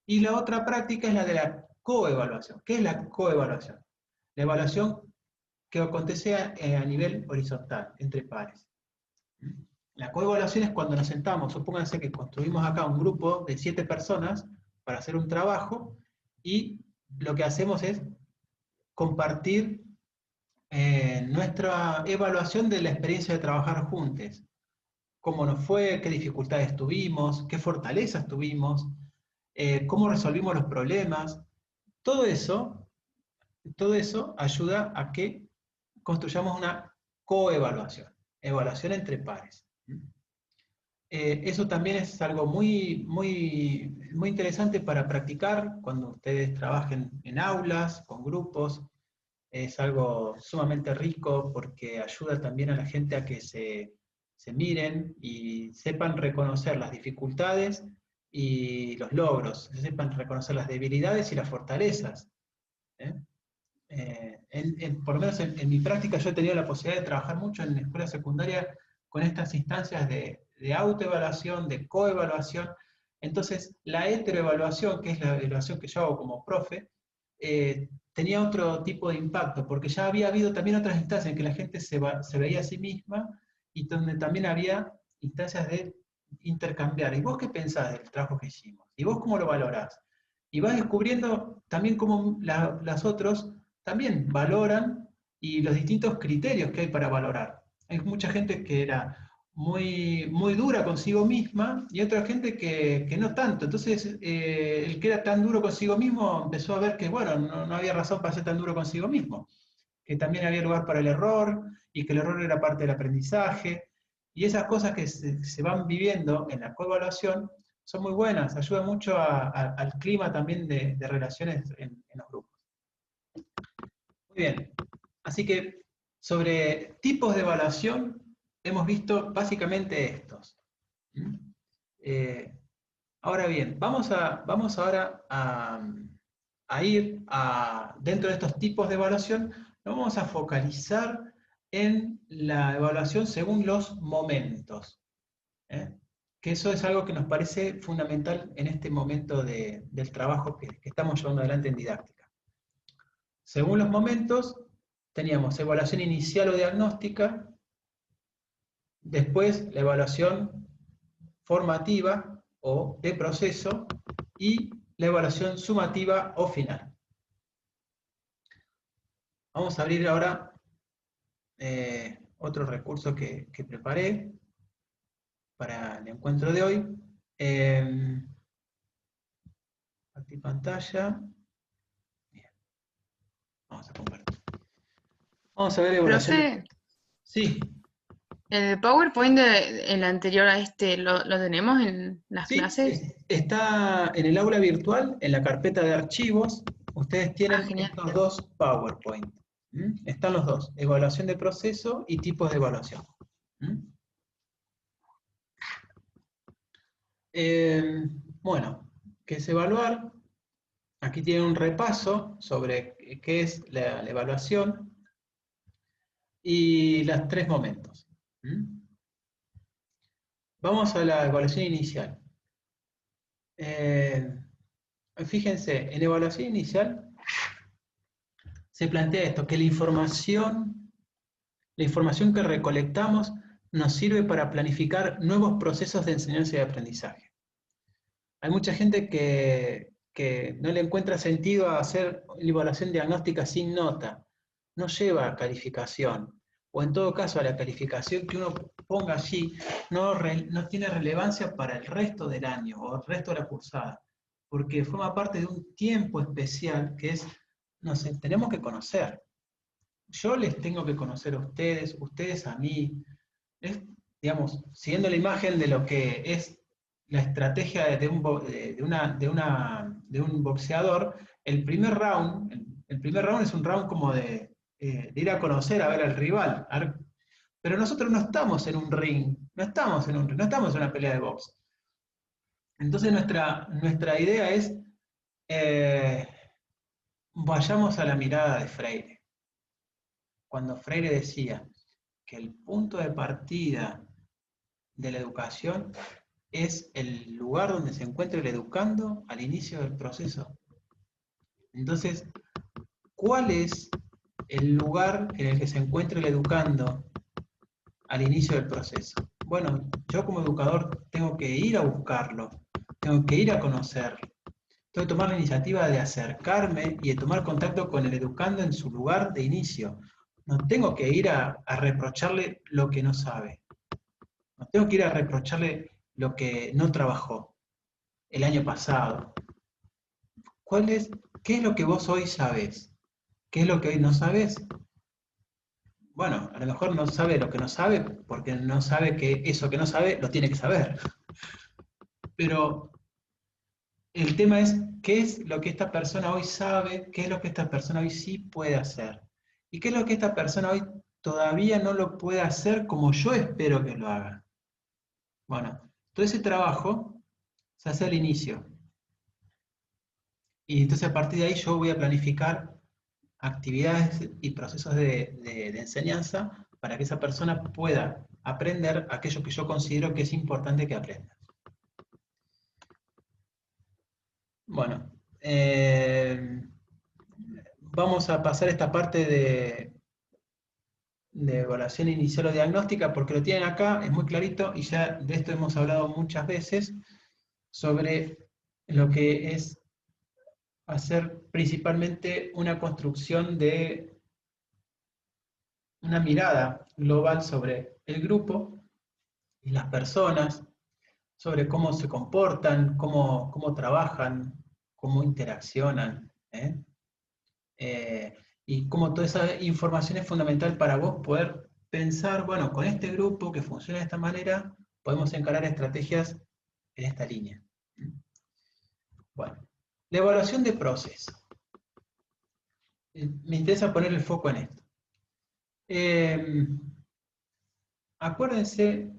Y la otra práctica es la de la coevaluación. ¿Qué es la coevaluación? La evaluación que acontece a nivel horizontal, entre pares. La coevaluación es cuando nos sentamos, supónganse que construimos acá un grupo de 7 personas para hacer un trabajo, y lo que hacemos es compartir nuestra evaluación de la experiencia de trabajar juntos. Cómo nos fue, qué dificultades tuvimos, qué fortalezas tuvimos, cómo resolvimos los problemas. Todo eso ayuda a que construyamos una coevaluación, evaluación entre pares. Eso también es algo muy, muy, muy interesante para practicar cuando ustedes trabajen en aulas, con grupos. Es algo sumamente rico porque ayuda también a la gente a que se miren y sepan reconocer las dificultades y los logros, sepan reconocer las debilidades y las fortalezas. Por lo menos en mi práctica yo he tenido la posibilidad de trabajar mucho en la escuela secundaria con estas instancias de autoevaluación, de coevaluación. Entonces, la heteroevaluación, que es la evaluación que yo hago como profe, tenía otro tipo de impacto, porque ya había habido también otras instancias en que la gente se veía a sí misma y donde también había instancias de intercambiar. ¿Y vos qué pensás del trabajo que hicimos? ¿Y vos cómo lo valorás? Y vas descubriendo también cómo las otros también valoran y los distintos criterios que hay para valorar. Hay mucha gente que era muy, muy dura consigo misma y otra gente que no tanto. Entonces, el que era tan duro consigo mismo empezó a ver que, bueno, no había razón para ser tan duro consigo mismo, que también había lugar para el error y que el error era parte del aprendizaje. Y esas cosas que se van viviendo en la coevaluación son muy buenas, ayudan mucho al clima también de relaciones en los grupos. Muy bien, así que sobre tipos de evaluación hemos visto básicamente estos. Ahora bien, vamos ahora a ir dentro de estos tipos de evaluación, nos vamos a focalizar en la evaluación según los momentos. Que eso es algo que nos parece fundamental en este momento del trabajo que estamos llevando adelante en didáctica. Según los momentos, teníamos evaluación inicial o diagnóstica, después la evaluación formativa o de proceso y la evaluación sumativa o final. Vamos a abrir ahora otro recurso que preparé para el encuentro de hoy. Compartir pantalla. Bien. Vamos a compartir. Vamos a ver evaluación. Profe, Sí, el PowerPoint el anterior a este, ¿lo tenemos en las sí, clases? está en el aula virtual, en la carpeta de archivos. Ustedes tienen Genial. estos dos PowerPoint. Están los dos, evaluación de proceso y tipos de evaluación. Bueno, ¿qué es evaluar? Aquí tienen un repaso sobre qué es la evaluación y los 3 momentos. Vamos a la evaluación inicial. Fíjense, en evaluación inicial se plantea esto, que la información que recolectamos nos sirve para planificar nuevos procesos de enseñanza y de aprendizaje. Hay mucha gente que no le encuentra sentido a hacer evaluación diagnóstica sin nota, no lleva a calificación, o en todo caso a la calificación que uno ponga allí no tiene relevancia para el resto del año o el resto de la cursada, porque forma parte de un tiempo especial que es, tenemos que conocer. Yo les tengo que conocer a ustedes, ustedes a mí, digamos, siguiendo la imagen de lo que es la estrategia de un boxeador, el primer round es un round como de ir a conocer, a ver al rival. Pero nosotros no estamos en un ring, no estamos en una pelea de box. Entonces nuestra idea es, vayamos a la mirada de Freire. Cuando Freire decía que el punto de partida de la educación es el lugar donde se encuentra el educando al inicio del proceso. Entonces, ¿cuál es el lugar en el que se encuentra el educando al inicio del proceso? Bueno, yo como educador tengo que ir a buscarlo, tengo que ir a conocerlo, tengo que tomar la iniciativa de acercarme y de tomar contacto con el educando en su lugar de inicio. No tengo que ir a reprocharle lo que no sabe, no tengo que ir a reprocharle lo que no trabajó el año pasado. ¿Qué es lo que vos hoy sabés? ¿Qué es lo que hoy no sabés? Bueno, a lo mejor no sabe lo que no sabe porque no sabe que eso que no sabe lo tiene que saber. Pero el tema es, ¿qué es lo que esta persona hoy sabe? ¿Qué es lo que esta persona hoy sí puede hacer? ¿Y qué es lo que esta persona hoy todavía no lo puede hacer como yo espero que lo haga? Bueno, todo ese trabajo se hace al inicio. Y entonces a partir de ahí yo voy a planificar actividades y procesos de enseñanza para que esa persona pueda aprender aquello que yo considero que es importante que aprenda. Bueno, vamos a pasar esta parte de evaluación inicial o diagnóstica porque lo tienen acá, es muy clarito y ya de esto hemos hablado muchas veces sobre lo que es hacer principalmente una construcción de una mirada global sobre el grupo y las personas, sobre cómo se comportan, cómo trabajan, cómo interaccionan, y cómo toda esa información es fundamental para vos poder pensar, bueno, con este grupo que funciona de esta manera, podemos encarar estrategias en esta línea. Bueno, la evaluación de proceso. Me interesa poner el foco en esto. Acuérdense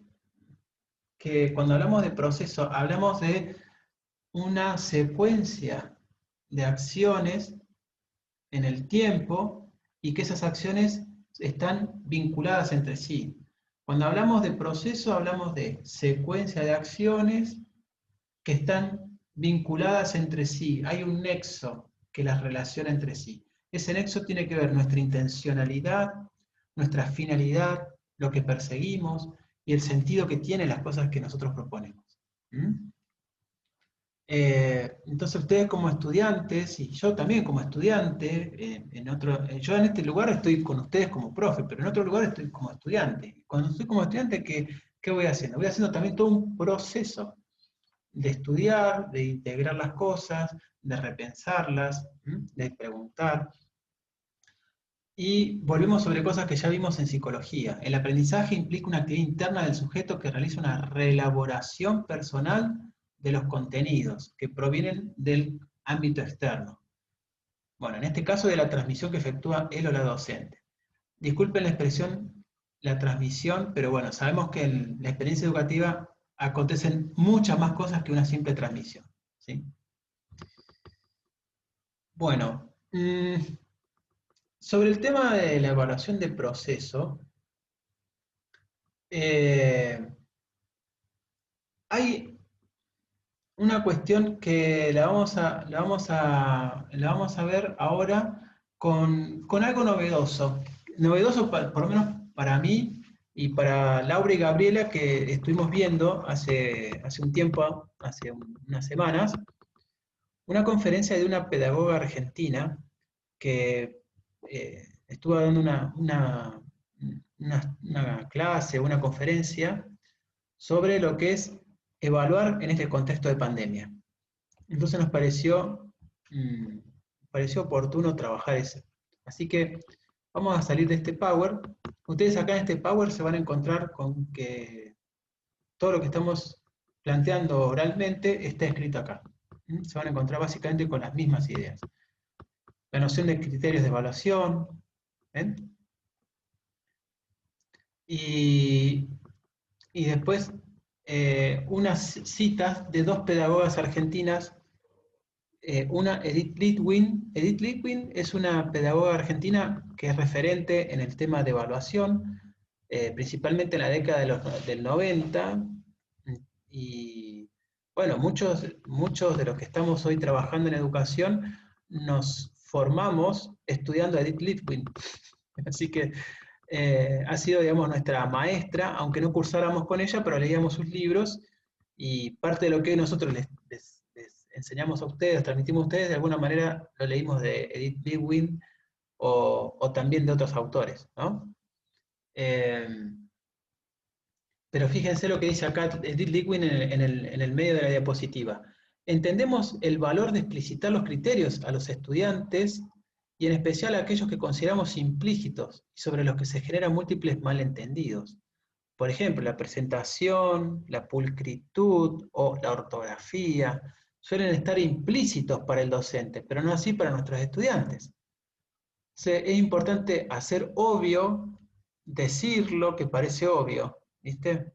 que cuando hablamos de proceso, hablamos de una secuencia de acciones en el tiempo y que esas acciones están vinculadas entre sí. Cuando hablamos de proceso, hablamos de secuencia de acciones que están vinculadas entre sí. Hay un nexo que las relaciona entre sí. Ese nexo tiene que ver nuestra intencionalidad, nuestra finalidad, lo que perseguimos y el sentido que tienen las cosas que nosotros proponemos. ¿Mm? Entonces ustedes como estudiantes, y yo también como estudiante, yo en este lugar estoy con ustedes como profe, pero en otro lugar estoy como estudiante. Cuando estoy como estudiante, ¿qué voy haciendo? Voy haciendo también todo un proceso de estudiar, de integrar las cosas, de repensarlas, de preguntar. Y volvemos sobre cosas que ya vimos en psicología. El aprendizaje implica una actividad interna del sujeto que realiza una reelaboración personal de los contenidos que provienen del ámbito externo. Bueno, en este caso de la transmisión que efectúa él o la docente. Disculpen la expresión, la transmisión, pero bueno, sabemos que en la experiencia educativa acontecen muchas más cosas que una simple transmisión. ¿Sí? Bueno, sobre el tema de la evaluación de proceso, hay una cuestión que la vamos a ver ahora con algo novedoso. Novedoso por lo menos para mí y para Laura y Gabriela, que estuvimos viendo hace un tiempo, hace unas semanas, una conferencia de una pedagoga argentina que estuvo dando una clase, una conferencia sobre lo que es evaluar en este contexto de pandemia. Entonces nos pareció oportuno trabajar eso. Así que vamos a salir de este Power. Ustedes acá en este Power se van a encontrar con que todo lo que estamos planteando oralmente está escrito acá. Se van a encontrar básicamente con las mismas ideas. La noción de criterios de evaluación, ¿ven? Y después unas citas de dos pedagogas argentinas, una Edith Litwin. Edith Litwin es una pedagoga argentina que es referente en el tema de evaluación, principalmente en la década del 90, y bueno, muchos de los que estamos hoy trabajando en educación nos formamos estudiando a Edith Litwin. Así que ha sido, digamos, nuestra maestra, aunque no cursáramos con ella, pero leíamos sus libros, y parte de lo que nosotros les enseñamos a ustedes, transmitimos a ustedes, de alguna manera lo leímos de Edith Litwin o también de otros autores, ¿no? Pero fíjense lo que dice acá Edith Litwin en el medio de la diapositiva. Entendemos el valor de explicitar los criterios a los estudiantes y en especial a aquellos que consideramos implícitos y sobre los que se generan múltiples malentendidos. Por ejemplo, la presentación, la pulcritud o la ortografía suelen estar implícitos para el docente, pero no así para nuestros estudiantes. Es importante hacer obvio, decir lo que parece obvio, ¿viste?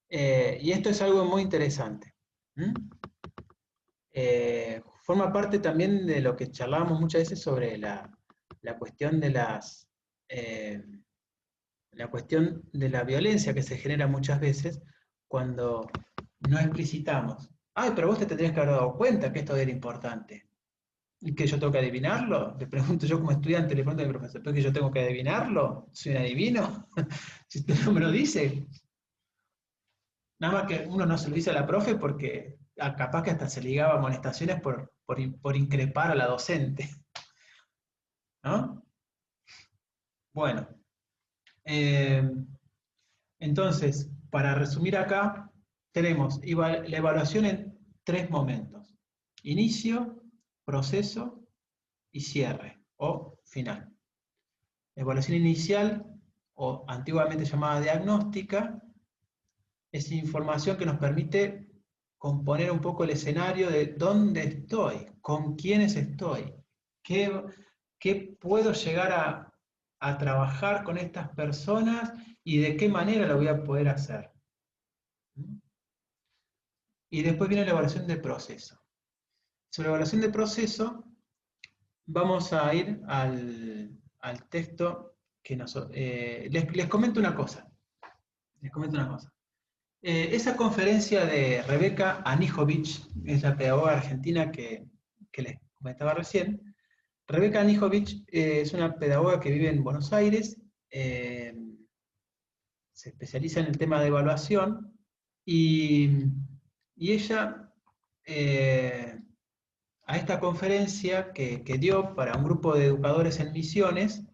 Y esto es algo muy interesante. Forma parte también de lo que charlábamos muchas veces sobre la cuestión de la cuestión de la violencia que se genera muchas veces cuando no explicitamos. Ay, pero vos te tendrías que haber dado cuenta que esto era importante. ¿Y que yo tengo que adivinarlo? Le pregunto yo como estudiante, le pregunto a mi profesor, ¿pero que yo tengo que adivinarlo? ¿Soy un adivino? Si usted no me lo dice. Nada más que uno no se lo dice a la profe porque capaz que hasta se ligaba amonestaciones por increpar a la docente. ¿No? Bueno. Entonces, para resumir acá, tenemos la evaluación en 3 momentos. Inicio, proceso y cierre, o final. La evaluación inicial, o antiguamente llamada diagnóstica, es información que nos permite componer un poco el escenario de dónde estoy, con quiénes estoy, qué puedo llegar a trabajar con estas personas y de qué manera lo voy a poder hacer. Y después viene la evaluación de proceso. Sobre la evaluación de proceso, vamos a ir al texto les comento una cosa. Esa conferencia de Rebeca Anijovic, es la pedagoga argentina que les comentaba recién. Rebeca Anijovic es una pedagoga que vive en Buenos Aires, se especializa en el tema de evaluación, y ella, a esta conferencia que dio para un grupo de educadores en Misiones,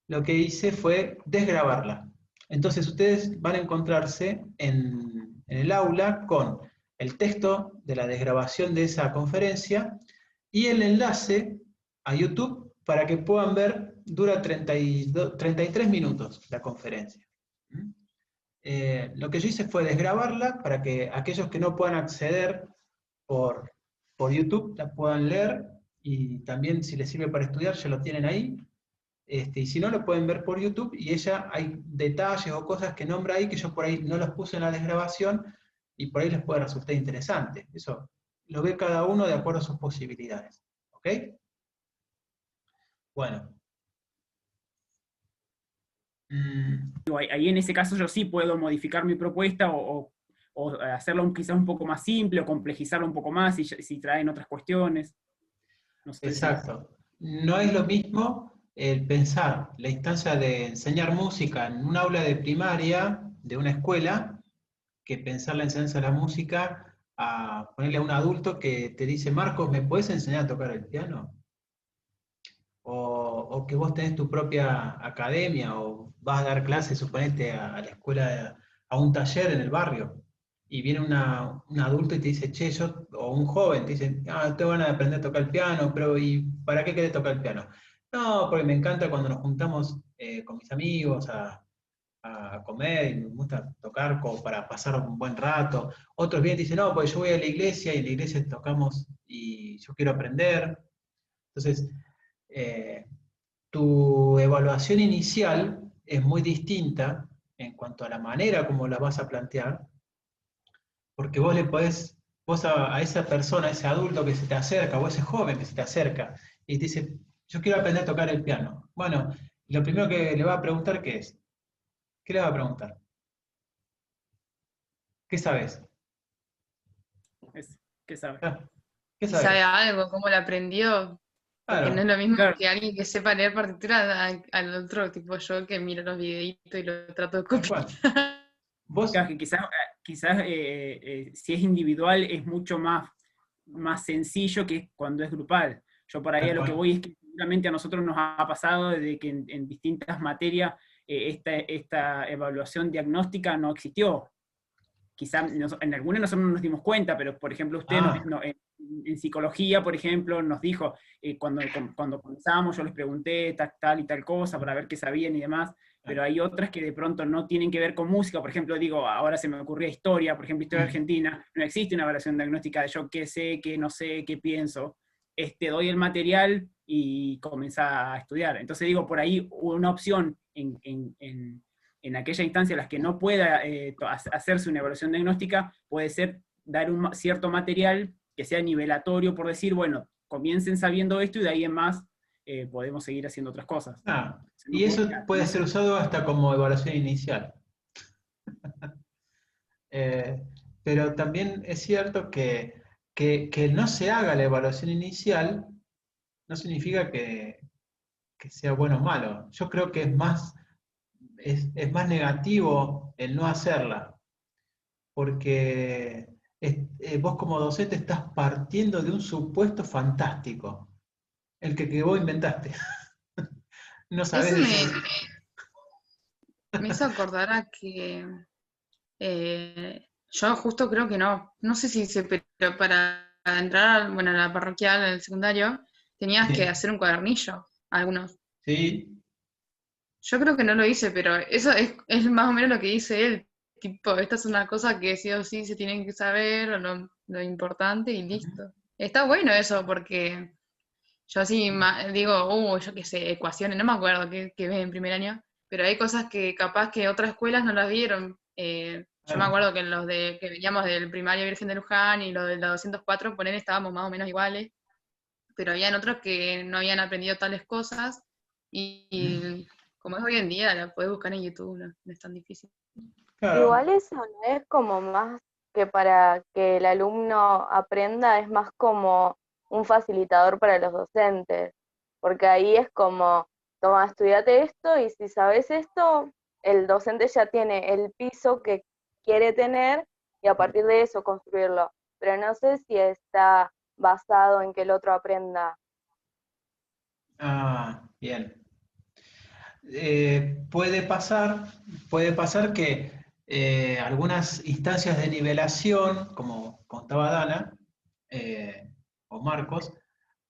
lo que hice fue desgrabarla. Entonces ustedes van a encontrarse en el aula con el texto de la desgrabación de esa conferencia y el enlace a YouTube para que puedan ver, dura 33 minutos la conferencia. Lo que yo hice fue desgrabarla para que aquellos que no puedan acceder por YouTube la puedan leer, y también si les sirve para estudiar ya lo tienen ahí. Y si no, lo pueden ver por YouTube, y ella hay detalles o cosas que nombra ahí que yo por ahí no los puse en la desgrabación, y por ahí les puede resultar interesante. Eso lo ve cada uno de acuerdo a sus posibilidades. ¿Ok? Bueno. Ahí en ese caso yo sí puedo modificar mi propuesta o hacerlo quizás un poco más simple o complejizarlo un poco más si traen otras cuestiones. No sé Exacto. No es lo mismo el pensar la instancia de enseñar música en un aula de primaria de una escuela que pensar la enseñanza de la música a ponerle a un adulto que te dice: Marcos, ¿me puedes enseñar a tocar el piano? O que vos tenés tu propia academia o vas a dar clases, suponete, a la escuela, a un taller en el barrio, y viene un adulto y te dice: che, o un joven te dice: te van a aprender a tocar el piano, pero ¿y para qué querés tocar el piano? No, porque me encanta cuando nos juntamos con mis amigos a comer, y me gusta tocar como para pasar un buen rato. Otros vienen y dicen: no, pues yo voy a la iglesia y en la iglesia tocamos y yo quiero aprender. Entonces, tu evaluación inicial es muy distinta en cuanto a la manera como la vas a plantear, porque vos le podés, a esa persona, a ese adulto que se te acerca, o ese joven que se te acerca, y te dice: yo quiero aprender a tocar el piano. Bueno, lo primero que le va a preguntar, ¿qué es? ¿Qué le va a preguntar? ¿Qué sabes? ¿Qué sabe? ¿Qué Si sabe sabes? algo, cómo lo aprendió, porque no es Claro, lo mismo Claro, que alguien que sepa leer partitura al otro, tipo yo que miro los videitos y lo trato de tal copiar. cual. Vos, claro que quizás si es individual es mucho más sencillo que cuando es grupal. Yo por ahí tal a lo que cual. voy es que seguramente a nosotros nos ha pasado de que en distintas materias esta evaluación diagnóstica no existió. Quizá en algunas nosotros no nos dimos cuenta, pero por ejemplo usted en psicología, por ejemplo, nos dijo, cuando comenzábamos yo les pregunté tal y tal cosa para ver qué sabían y demás, pero hay otras que de pronto no tienen que ver con música. Por ejemplo, digo, ahora se me ocurría historia, por ejemplo, historia argentina, no existe una evaluación diagnóstica de yo qué sé, qué no sé, qué pienso. Doy el material y comienza a estudiar. Entonces digo, por ahí una opción en aquella instancia en las que no pueda hacerse una evaluación diagnóstica, puede ser dar un cierto material que sea nivelatorio, por decir, bueno, comiencen sabiendo esto y de ahí en más podemos seguir haciendo otras cosas. Y eso puede ser usado hasta como evaluación inicial. Eh, pero también es cierto que no se haga la evaluación inicial no significa que sea bueno o malo. Yo creo que es más negativo el no hacerla, porque vos como docente estás partiendo de un supuesto fantástico, el que vos inventaste. No sabés Eso decir. me hizo acordar a que yo justo creo que no sé si hice, pero para entrar bueno, a la parroquial, al secundario, tenías que Sí, hacer un cuadernillo, algunos. sí, Yo creo que no lo hice, pero eso es más o menos lo que dice él. Tipo, esta es una cosa que sí o sí se tienen que saber, o lo importante y listo. Está bueno eso, porque yo así digo, yo qué sé, ecuaciones, no me acuerdo qué ves en primer año, pero hay cosas que capaz que otras escuelas no las vieron. Yo me claro. acuerdo que los que veníamos del primario Virgen de Luján y los de la 204, poner estábamos más o menos iguales, pero habían otros que no habían aprendido tales cosas y como es hoy en día, la podés buscar en YouTube, no es tan difícil. Claro. Igual eso no es como más que para que el alumno aprenda, es más como un facilitador para los docentes, porque ahí es como, toma, estudiate esto y si sabes esto, el docente ya tiene el piso que quiere tener y a partir de eso construirlo. Pero no sé si está basado en que el otro aprenda. Ah, bien. Puede pasar que algunas instancias de nivelación, como contaba Dana, o Marcos,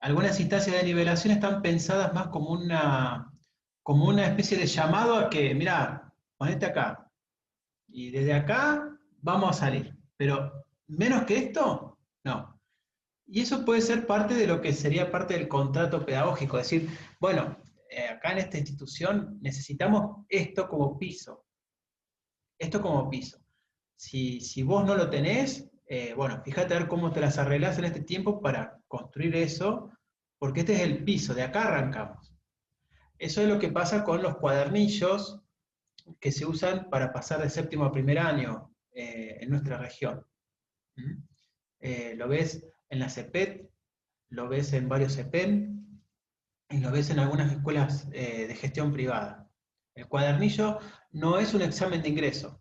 algunas instancias de nivelación están pensadas más como una especie de llamado a que, mirá, ponete acá, y desde acá vamos a salir, pero menos que esto, no. Y eso puede ser parte de lo que sería parte del contrato pedagógico, decir, bueno, acá en esta institución necesitamos esto como piso, esto como piso. Si vos no lo tenés, bueno, fíjate a ver cómo te las arreglás en este tiempo para construir eso, porque este es el piso, de acá arrancamos. Eso es lo que pasa con los cuadernillos que se usan para pasar de séptimo a primer año en nuestra región. ¿Mm? Lo ves en la CEPET, lo ves en varios CEPEN, y lo ves en algunas escuelas de gestión privada. El cuadernillo no es un examen de ingreso,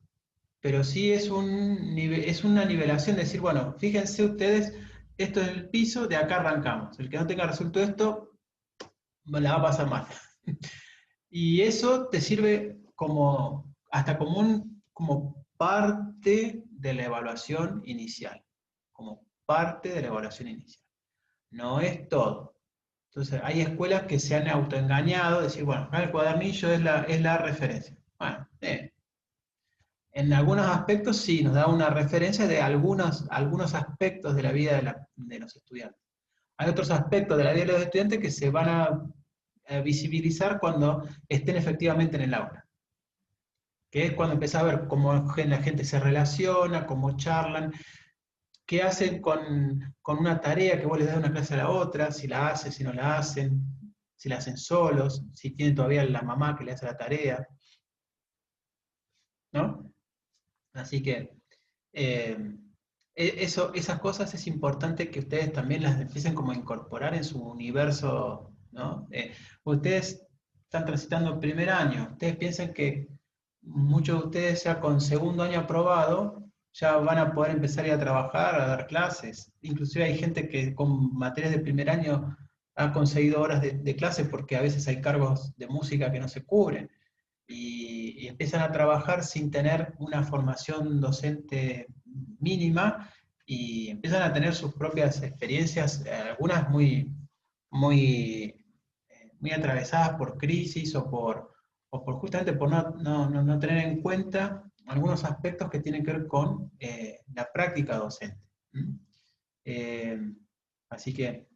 pero sí es una nivelación de decir, bueno, fíjense ustedes, esto es el piso, de acá arrancamos. El que no tenga resuelto esto, la va a pasar mal. Y eso te sirve hasta como parte de la evaluación inicial. Como parte de la evaluación inicial. No es todo. Entonces, hay escuelas que se han autoengañado, decir, bueno, acá el cuadernillo es la referencia. Bueno, en algunos aspectos sí, nos da una referencia de algunos aspectos de la vida de los estudiantes. Hay otros aspectos de la vida de los estudiantes que se van a visibilizar cuando estén efectivamente en el aula. Que es cuando empezás a ver cómo la gente se relaciona, cómo charlan, qué hacen con una tarea que vos les das de una clase a la otra, si la hacen, si no la hacen, si la hacen solos, si tienen todavía la mamá que le hace la tarea, ¿no? Así que esas cosas es importante que ustedes también las empiecen como a incorporar en su universo, ¿no? Ustedes están transitando el primer año, ustedes piensan que muchos de ustedes ya con segundo año aprobado, ya van a poder empezar a ir a trabajar, a dar clases. Inclusive hay gente que con materias de primer año ha conseguido horas de clase porque a veces hay cargos de música que no se cubren. Y empiezan a trabajar sin tener una formación docente mínima y empiezan a tener sus propias experiencias, algunas muy, muy atravesadas por crisis o por justamente por no tener en cuenta algunos aspectos que tienen que ver con la práctica docente. Así que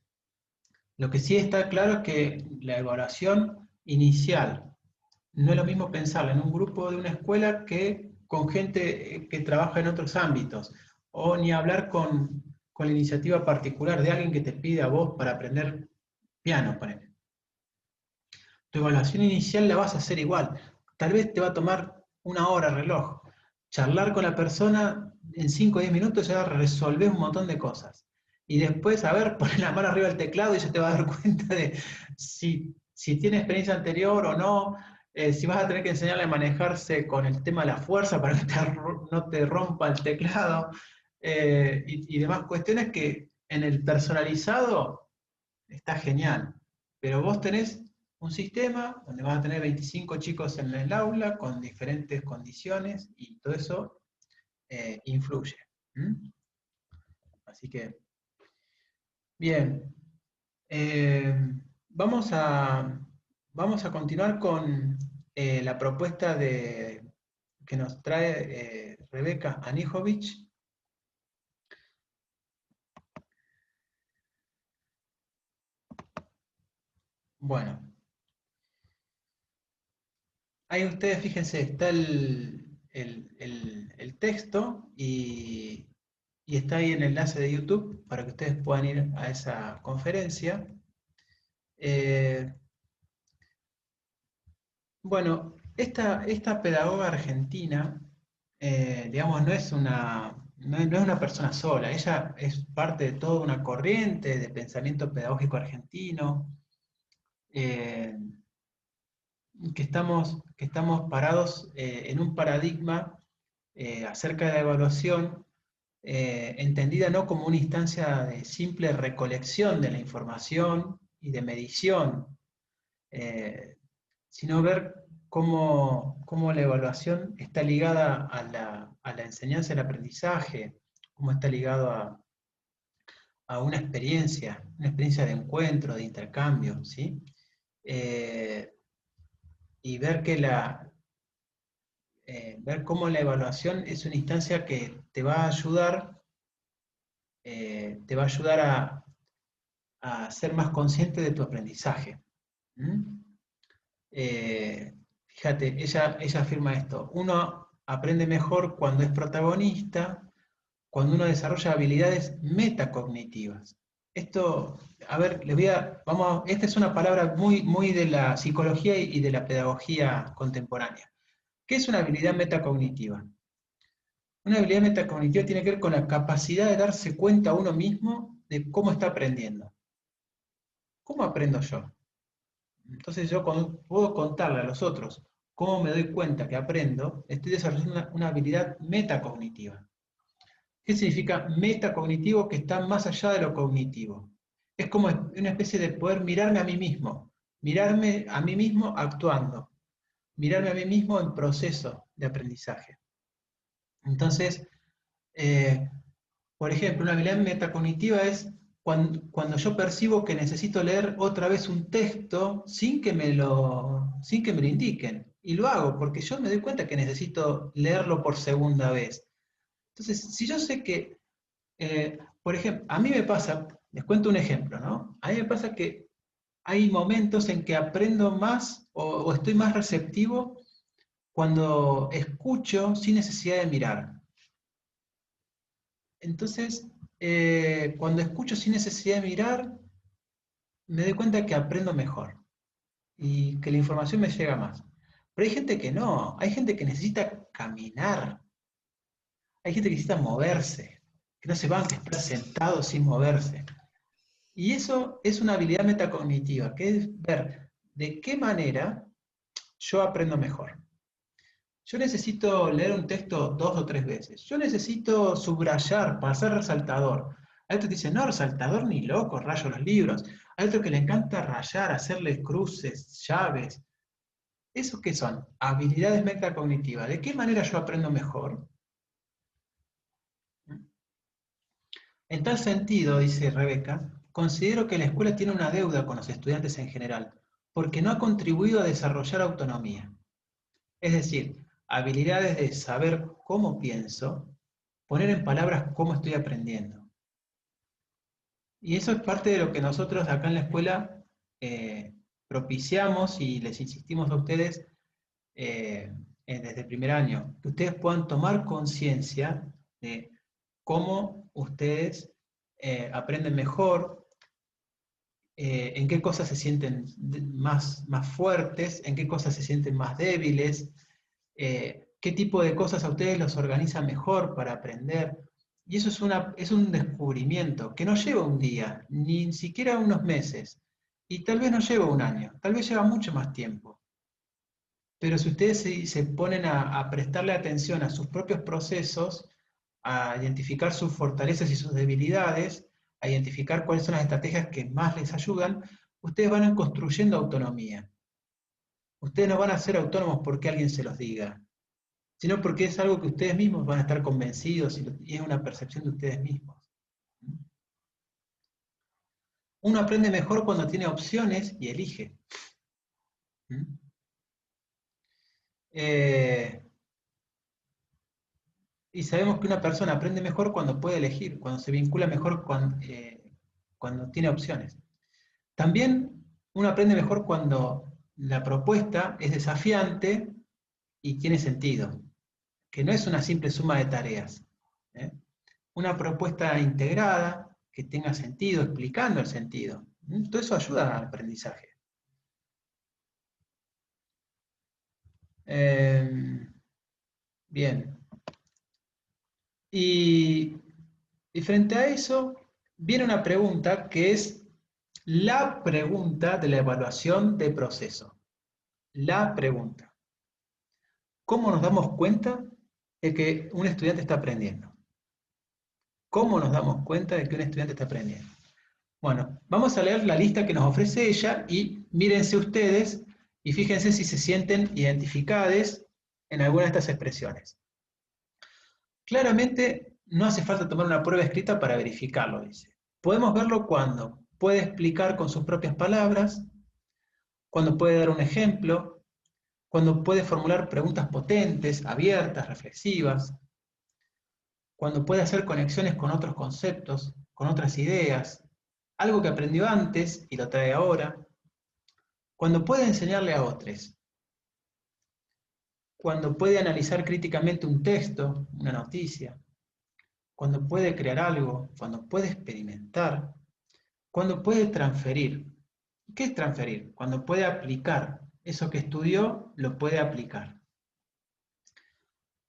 lo que sí está claro es que la evaluación inicial no es lo mismo pensarla en un grupo de una escuela que con gente que trabaja en otros ámbitos, o ni hablar con la iniciativa particular de alguien que te pide a vos para aprender piano, ponele. Tu evaluación inicial la vas a hacer igual. Tal vez te va a tomar una hora reloj. Charlar con la persona en 5 o 10 minutos ya resolvés un montón de cosas. Y después, a ver, poner la mano arriba del teclado y ya te vas a dar cuenta de si tiene experiencia anterior o no, si vas a tener que enseñarle a manejarse con el tema de la fuerza para que no te rompa el teclado, y demás cuestiones que en el personalizado está genial. Pero vos tenés un sistema donde vas a tener 25 chicos en el aula con diferentes condiciones y todo eso influye. ¿Mm? Así que, bien. Vamos a continuar con la propuesta que nos trae Rebeca Anijovic. Bueno. Ahí ustedes, fíjense, está el texto y está ahí el enlace de YouTube para que ustedes puedan ir a esa conferencia. Bueno, esta pedagoga argentina, digamos, no es una persona sola, ella es parte de toda una corriente de pensamiento pedagógico argentino, eh, que estamos parados en un paradigma acerca de la evaluación, entendida no como una instancia de simple recolección de la información y de medición, sino ver cómo la evaluación está ligada a la enseñanza y el aprendizaje, cómo está ligado a una experiencia de encuentro, de intercambio, ¿sí? Y ver cómo la evaluación es una instancia que te va a ayudar a ser más consciente de tu aprendizaje. ¿Mm? Fíjate, ella afirma esto: uno aprende mejor cuando es protagonista, cuando uno desarrolla habilidades metacognitivas. Esto, a ver, esta es una palabra muy, muy de la psicología y de la pedagogía contemporánea. ¿Qué es una habilidad metacognitiva? Una habilidad metacognitiva tiene que ver con la capacidad de darse cuenta uno mismo de cómo está aprendiendo. ¿Cómo aprendo yo? Entonces yo cuando puedo contarle a los otros cómo me doy cuenta que aprendo, estoy desarrollando una habilidad metacognitiva. ¿Qué significa metacognitivo? Que está más allá de lo cognitivo. Es como una especie de poder mirarme a mí mismo actuando, mirarme a mí mismo en proceso de aprendizaje. Entonces, por ejemplo, una habilidad metacognitiva es cuando yo percibo que necesito leer otra vez un texto sin que me lo indiquen. Y lo hago porque yo me doy cuenta que necesito leerlo por segunda vez. Entonces, si yo sé que, por ejemplo, a mí me pasa, les cuento un ejemplo, ¿no? A mí me pasa que hay momentos en que aprendo más o estoy más receptivo cuando escucho sin necesidad de mirar. Entonces, cuando escucho sin necesidad de mirar, me doy cuenta que aprendo mejor y que la información me llega más. Pero hay gente que no, hay gente que necesita caminar, hay gente que necesita moverse, que no se van a estar sentados sin moverse. Y eso es una habilidad metacognitiva, que es ver de qué manera yo aprendo mejor. Yo necesito leer un texto 2 o 3 veces. Yo necesito subrayar, pasar resaltador. Hay otros que dicen, no, resaltador ni loco, rayo los libros. Hay otros que le encanta rayar, hacerle cruces, llaves. ¿Esos qué son? Habilidades metacognitivas. ¿De qué manera yo aprendo mejor? En tal sentido, dice Rebeca, considero que la escuela tiene una deuda con los estudiantes en general, porque no ha contribuido a desarrollar autonomía. Es decir, habilidades de saber cómo pienso, poner en palabras cómo estoy aprendiendo. Y eso es parte de lo que nosotros acá en la escuela propiciamos y les insistimos a ustedes desde el primer año, que ustedes puedan tomar conciencia de cómo ustedes aprenden mejor, en qué cosas se sienten más fuertes, en qué cosas se sienten más débiles, qué tipo de cosas a ustedes los organiza mejor para aprender. Y eso es un descubrimiento que no lleva un día, ni siquiera unos meses, y tal vez no lleva un año, tal vez lleva mucho más tiempo. Pero si ustedes se ponen a prestarle atención a sus propios procesos, a identificar sus fortalezas y sus debilidades, a identificar cuáles son las estrategias que más les ayudan, ustedes van a ir construyendo autonomía. Ustedes no van a ser autónomos porque alguien se los diga, sino porque es algo que ustedes mismos van a estar convencidos y es una percepción de ustedes mismos. Uno aprende mejor cuando tiene opciones y elige. Y sabemos que una persona aprende mejor cuando puede elegir, cuando se vincula mejor cuando tiene opciones. También uno aprende mejor cuando la propuesta es desafiante y tiene sentido, que no es una simple suma de tareas. Una propuesta integrada, que tenga sentido, explicando el sentido. Todo eso ayuda al aprendizaje. Bien. Y frente a eso, viene una pregunta que es la pregunta de la evaluación de proceso. La pregunta. ¿Cómo nos damos cuenta de que un estudiante está aprendiendo? ¿Cómo nos damos cuenta de que un estudiante está aprendiendo? Bueno, vamos a leer la lista que nos ofrece ella y mírense ustedes y fíjense si se sienten identificados en alguna de estas expresiones. Claramente no hace falta tomar una prueba escrita para verificarlo, dice. Podemos verlo cuando puede explicar con sus propias palabras, cuando puede dar un ejemplo, cuando puede formular preguntas potentes, abiertas, reflexivas, cuando puede hacer conexiones con otros conceptos, con otras ideas, algo que aprendió antes y lo trae ahora, cuando puede enseñarle a otros, cuando puede analizar críticamente un texto, una noticia, cuando puede crear algo, cuando puede experimentar, cuando puede transferir. ¿Qué es transferir? Cuando puede aplicar. Eso que estudió, lo puede aplicar.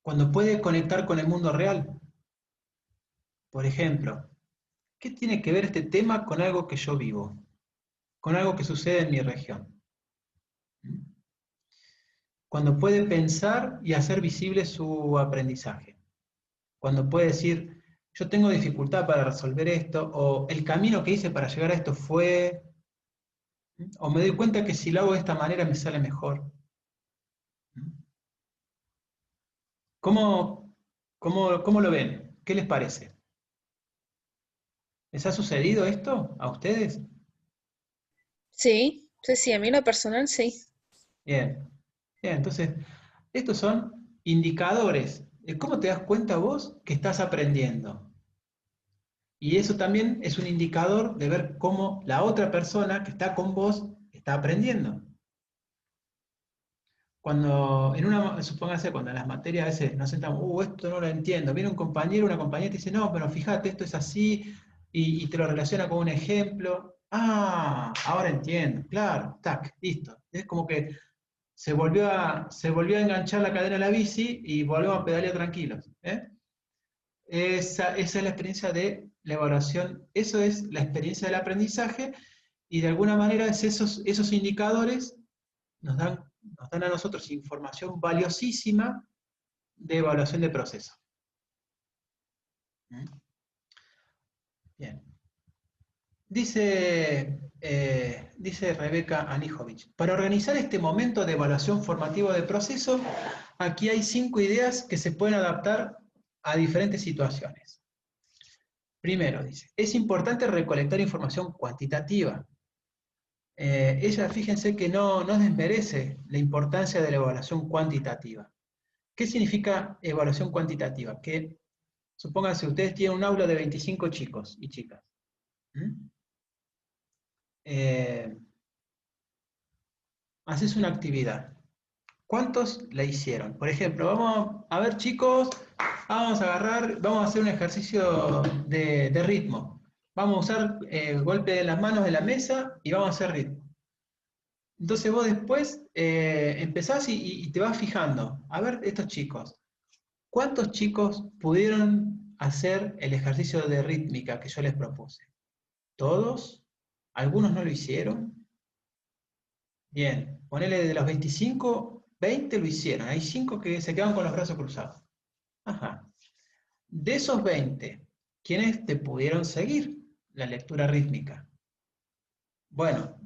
Cuando puede conectar con el mundo real. Por ejemplo, ¿qué tiene que ver este tema con algo que yo vivo? Con algo que sucede en mi región. Cuando puede pensar y hacer visible su aprendizaje. Cuando puede decir, yo tengo dificultad para resolver esto, o el camino que hice para llegar a esto fue, o me doy cuenta que si lo hago de esta manera me sale mejor. ¿Cómo lo ven? ¿Qué les parece? ¿Les ha sucedido esto a ustedes? Sí, sí, sí, a mí en lo personal sí. Bien. Bien, entonces, estos son indicadores de cómo te das cuenta vos que estás aprendiendo. Y eso también es un indicador de ver cómo la otra persona que está con vos está aprendiendo. Cuando, supóngase, cuando en las materias a veces nos sentamos, esto no lo entiendo, viene un compañero, una compañera y te dice, no, pero fíjate, esto es así, y te lo relaciona con un ejemplo. Ah, ahora entiendo, claro, tac, listo. Es como que se volvió a enganchar la cadena de la bici y volvemos a pedalear tranquilos. Esa es la experiencia de la evaluación, eso es la experiencia del aprendizaje, y de alguna manera esos indicadores nos dan a nosotros información valiosísima de evaluación de proceso. Bien. Dice Rebeca Anijovic, para organizar este momento de evaluación formativa de proceso, aquí hay 5 ideas que se pueden adaptar a diferentes situaciones. Primero, dice, es importante recolectar información cuantitativa. Ella, fíjense que no desmerece la importancia de la evaluación cuantitativa. ¿Qué significa evaluación cuantitativa? Que, supónganse, ustedes tienen un aula de 25 chicos y chicas. Haces una actividad. ¿Cuántos la hicieron? Por ejemplo, vamos a ver, chicos, vamos a hacer un ejercicio de ritmo. Vamos a usar golpe de las manos de la mesa y vamos a hacer ritmo. Entonces vos después empezás y te vas fijando. A ver, estos chicos. ¿Cuántos chicos pudieron hacer el ejercicio de rítmica que yo les propuse? ¿Todos? ¿Algunos no lo hicieron? Bien, ponele de los 25, 20 lo hicieron. Hay 5 que se quedan con los brazos cruzados. Ajá. De esos 20, ¿quiénes te pudieron seguir la lectura rítmica? Bueno,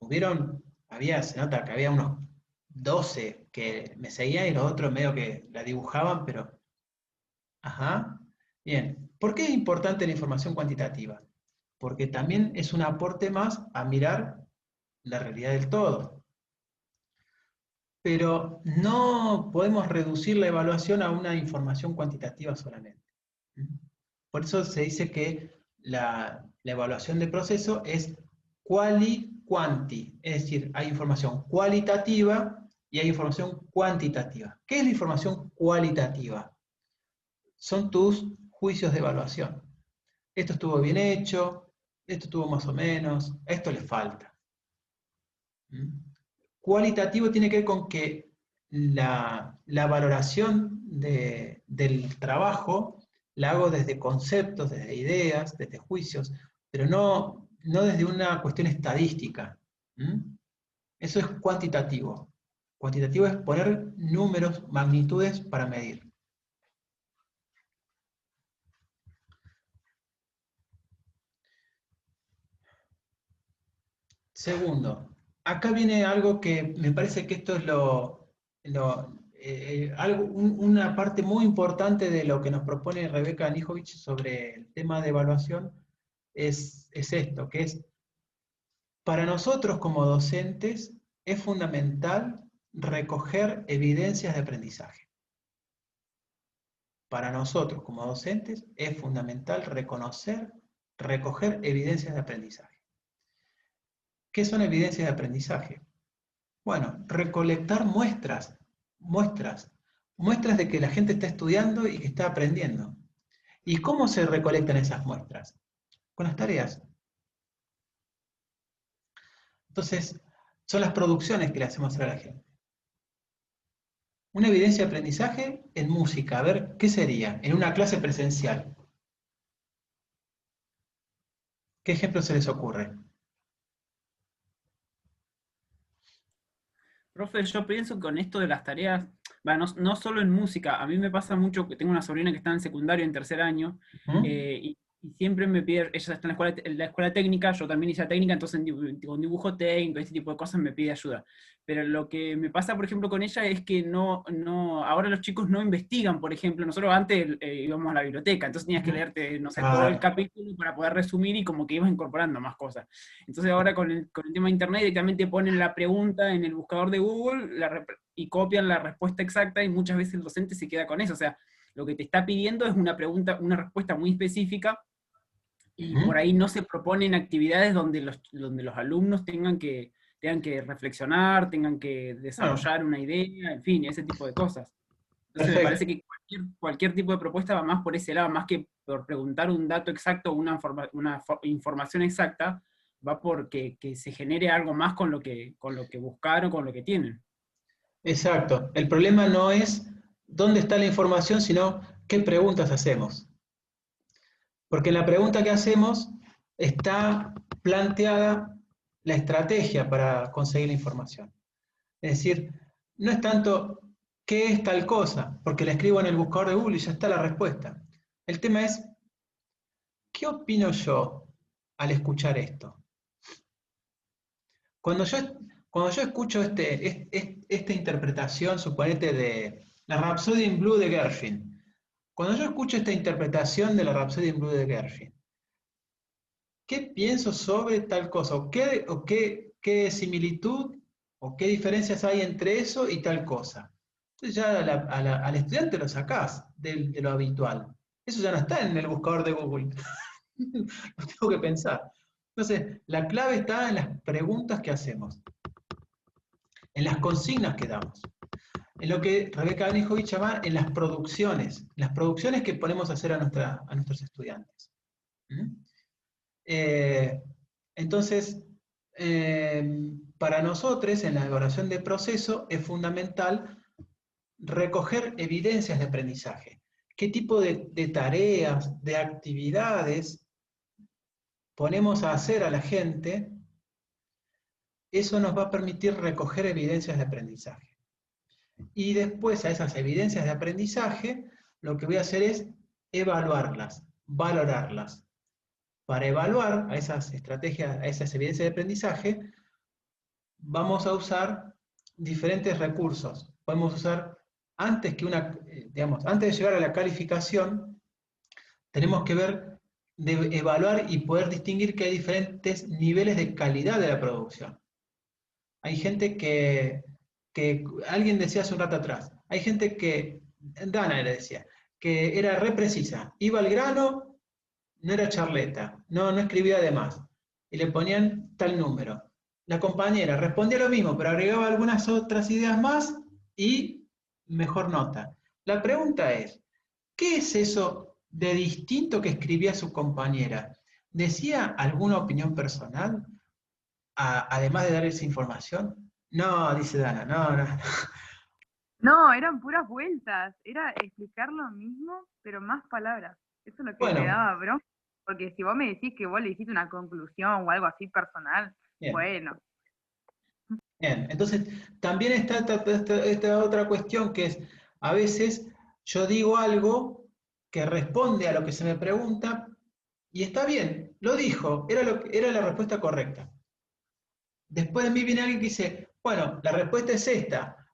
se nota que había unos 12 que me seguían y los otros medio que la dibujaban, pero... Ajá. Bien. ¿Por qué es importante la información cuantitativa? Porque también es un aporte más a mirar la realidad del todo. Pero no podemos reducir la evaluación a una información cuantitativa solamente. Por eso se dice que la evaluación de proceso es quali-quanti, es decir, hay información cualitativa y hay información cuantitativa. ¿Qué es la información cualitativa? Son tus juicios de evaluación. Esto estuvo bien hecho, esto estuvo más o menos, a esto le falta. Cualitativo tiene que ver con que la valoración del trabajo la hago desde conceptos, desde ideas, desde juicios, pero no desde una cuestión estadística. Eso es cuantitativo. Cuantitativo es poner números, magnitudes para medir. Segundo, acá viene algo que me parece que esto es una parte muy importante de lo que nos propone Rebeca Anijovic sobre el tema de evaluación, es esto, que es, para nosotros como docentes, es fundamental recoger evidencias de aprendizaje. Para nosotros como docentes, es fundamental recoger evidencias de aprendizaje. ¿Qué son evidencias de aprendizaje? Bueno, recolectar muestras de que la gente está estudiando y que está aprendiendo. ¿Y cómo se recolectan esas muestras? Con las tareas. Entonces, son las producciones que le hacemos hacer a la gente. Una evidencia de aprendizaje en música, a ver, ¿qué sería? En una clase presencial. ¿Qué ejemplo se les ocurre? Profe, yo pienso que con esto de las tareas, no solo en música, a mí me pasa mucho que tengo una sobrina que está en secundario, en tercer año, y siempre me pide, ella está en la escuela técnica, yo también hice la técnica, entonces con dibujo técnico, ese tipo de cosas me pide ayuda. Pero lo que me pasa, por ejemplo, con ella es que ahora los chicos no investigan, por ejemplo, nosotros antes íbamos a la biblioteca, entonces tenías que leerte, no sé, todo el capítulo para poder resumir y como que ibas incorporando más cosas. Entonces ahora con el tema de internet directamente ponen la pregunta en el buscador de Google y copian la respuesta exacta y muchas veces el docente se queda con eso, o sea, lo que te está pidiendo es una respuesta muy específica, y por ahí no se proponen actividades donde los alumnos tengan que reflexionar, tengan que desarrollar una idea, en fin, ese tipo de cosas. Entonces me parece que cualquier tipo de propuesta va más por ese lado, más que por preguntar un dato exacto o una información exacta, va por que se genere algo más con lo que buscaron, con lo que tienen. Exacto. El problema no es dónde está la información, sino qué preguntas hacemos. Porque en la pregunta que hacemos está planteada la estrategia para conseguir la información. Es decir, no es tanto qué es tal cosa, porque la escribo en el buscador de Google y ya está la respuesta. El tema es, ¿qué opino yo al escuchar esto? Cuando yo escucho esta interpretación, suponete, de la Rhapsody in Blue de Gershwin, cuando yo escucho esta interpretación de la Rhapsody in Blue de Gershwin, ¿qué pienso sobre tal cosa? ¿O qué similitud o qué diferencias hay entre eso y tal cosa? Entonces ya al estudiante lo sacás de lo habitual. Eso ya no está en el buscador de Google. Lo tengo que pensar. Entonces, la clave está en las preguntas que hacemos, en las consignas que damos, en lo que Rebeca Anijovic llama en las producciones que ponemos a hacer a nuestros estudiantes. Entonces, para nosotros en la evaluación de proceso es fundamental recoger evidencias de aprendizaje. ¿Qué tipo de tareas, de actividades ponemos a hacer a la gente? Eso nos va a permitir recoger evidencias de aprendizaje. Y después a esas evidencias de aprendizaje, lo que voy a hacer es evaluarlas, valorarlas. Para evaluar a esas estrategias, a esas evidencias de aprendizaje, vamos a usar diferentes recursos. Podemos usar, antes de llegar a la calificación, tenemos que evaluar y poder distinguir que hay diferentes niveles de calidad de la producción. Hay gente que alguien decía hace un rato atrás, hay gente que, Dana le decía, que era re precisa, iba al grano, no era charleta, no escribía de más, y le ponían tal número. La compañera respondía lo mismo, pero agregaba algunas otras ideas más y mejor nota. La pregunta es, ¿qué es eso de distinto que escribía su compañera? ¿Decía alguna opinión personal, además de dar esa información? No, dice Dana, no. No, eran puras vueltas. Era explicar lo mismo, pero más palabras. Eso es lo que me Bueno, daba bronca. Porque si vos me decís que vos le hiciste una conclusión o algo así personal, bien. bueno. Bien, entonces también está esta otra cuestión que es, a veces yo digo algo que responde a lo que se me pregunta y está bien, lo dijo, era la respuesta correcta. Después de mí viene alguien que dice, bueno, la respuesta es esta,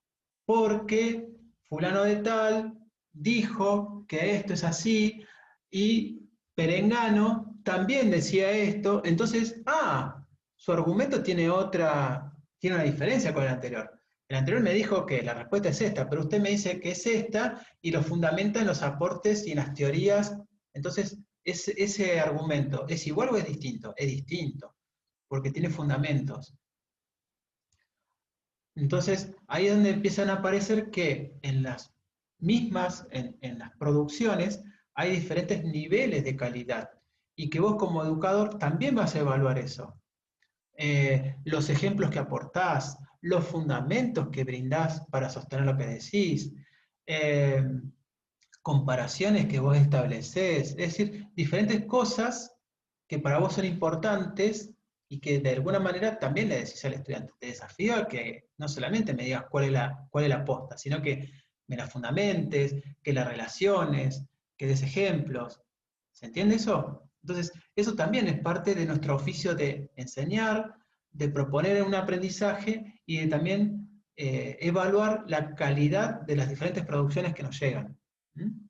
porque fulano de tal dijo que esto es así y Perengano también decía esto, entonces, su argumento tiene una diferencia con el anterior. El anterior me dijo que la respuesta es esta, pero usted me dice que es esta y lo fundamenta en los aportes y en las teorías. Entonces, ese argumento, ¿es igual o es distinto? Es distinto, porque tiene fundamentos. Entonces, ahí es donde empiezan a aparecer que en las mismas, en las producciones, hay diferentes niveles de calidad y que vos como educador también vas a evaluar eso. Los ejemplos que aportás, los fundamentos que brindás para sostener lo que decís, eh, comparaciones que vos establecés, es decir, diferentes cosas que para vos son importantes y que de alguna manera también le decís al estudiante. Te desafío a que no solamente me digas cuál es la posta, sino que me la fundamentes, que la relaciones, que des ejemplos. ¿Se entiende eso? Entonces, eso también es parte de nuestro oficio de enseñar, de proponer un aprendizaje y de también evaluar la calidad de las diferentes producciones que nos llegan. ¿Mm?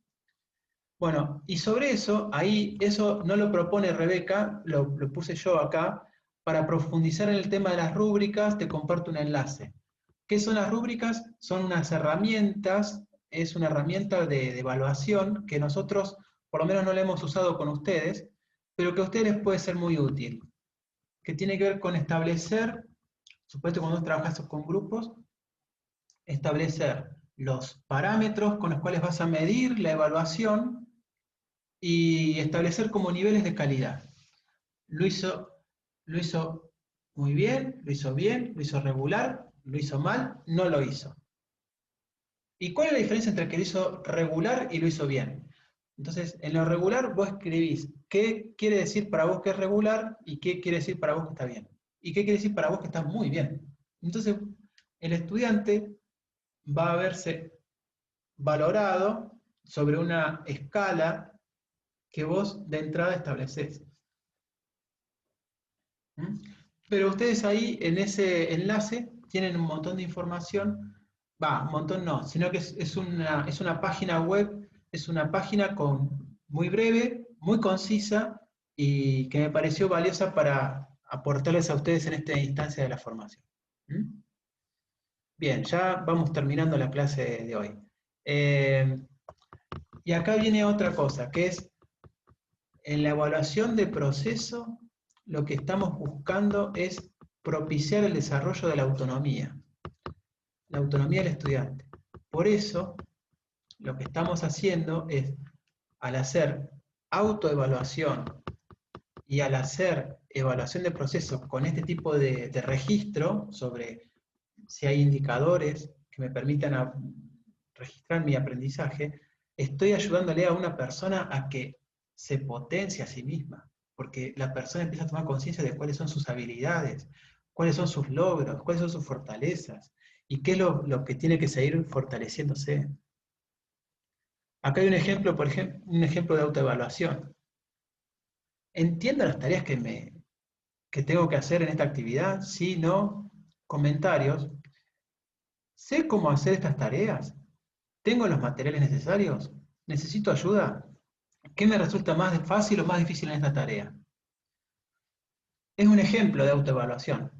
Bueno, y sobre eso, ahí eso no lo propone Rebeca, lo puse yo acá, para profundizar en el tema de las rúbricas, te comparto un enlace. ¿Qué son las rúbricas? Son unas herramientas, es una herramienta de evaluación que nosotros, por lo menos no la hemos usado con ustedes, pero que a ustedes les puede ser muy útil, que tiene que ver con establecer, supuesto cuando vos trabajas con grupos, establecer los parámetros con los cuales vas a medir la evaluación y establecer como niveles de calidad. Lo hizo muy bien, lo hizo regular, lo hizo mal, no lo hizo. ¿Y cuál es la diferencia entre el que lo hizo regular y lo hizo bien? Entonces, en lo regular vos escribís qué quiere decir para vos que es regular y qué quiere decir para vos que está bien. Y qué quiere decir para vos que está muy bien. Entonces, el estudiante va a verse valorado sobre una escala que vos de entrada establecés. ¿Mm? Pero ustedes ahí en ese enlace tienen un montón de información, un montón no, sino que es una página web, es una página muy breve, muy concisa y que me pareció valiosa para aportarles a ustedes en esta instancia de la formación. ¿Mm? Bien, ya vamos terminando la clase de hoy. Y acá viene otra cosa, que es en la evaluación de proceso, lo que estamos buscando es propiciar el desarrollo de la autonomía del estudiante. Por eso, lo que estamos haciendo es, al hacer autoevaluación y al hacer evaluación de proceso con este tipo de registro sobre si hay indicadores que me permitan registrar mi aprendizaje, estoy ayudándole a una persona a que se potencie a sí misma, porque la persona empieza a tomar conciencia de cuáles son sus habilidades, cuáles son sus logros, cuáles son sus fortalezas, y qué es lo que tiene que seguir fortaleciéndose. Acá hay un ejemplo, por ejemplo, un ejemplo de autoevaluación. Entiendo las tareas que tengo que hacer en esta actividad, sí, no, comentarios. ¿Sé cómo hacer estas tareas? ¿Tengo los materiales necesarios? ¿Necesito ayuda? ¿Qué me resulta más fácil o más difícil en esta tarea? Es un ejemplo de autoevaluación.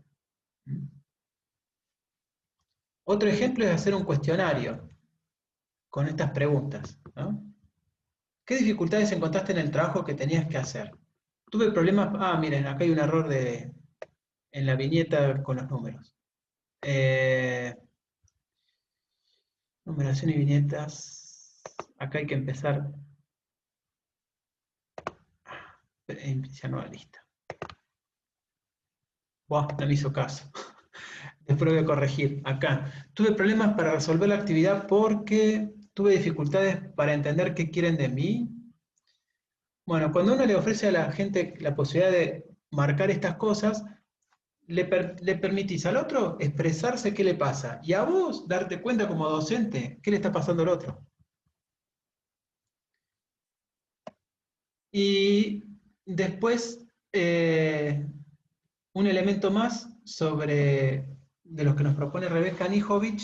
Otro ejemplo es hacer un cuestionario con estas preguntas, ¿no? ¿Qué dificultades encontraste en el trabajo que tenías que hacer? Tuve problemas, miren, acá hay un error en la viñeta con los números. Numeración y viñetas. Acá hay que empezar. Iniciar nueva lista. Buah, no me hizo caso. Después lo voy a corregir. Acá. Tuve problemas para resolver la actividad porque tuve dificultades para entender qué quieren de mí. Bueno, cuando uno le ofrece a la gente la posibilidad de marcar estas cosas, le permitís al otro expresarse qué le pasa. Y a vos darte cuenta como docente qué le está pasando al otro. Y después, un elemento más de los que nos propone Rebeca Nijovic,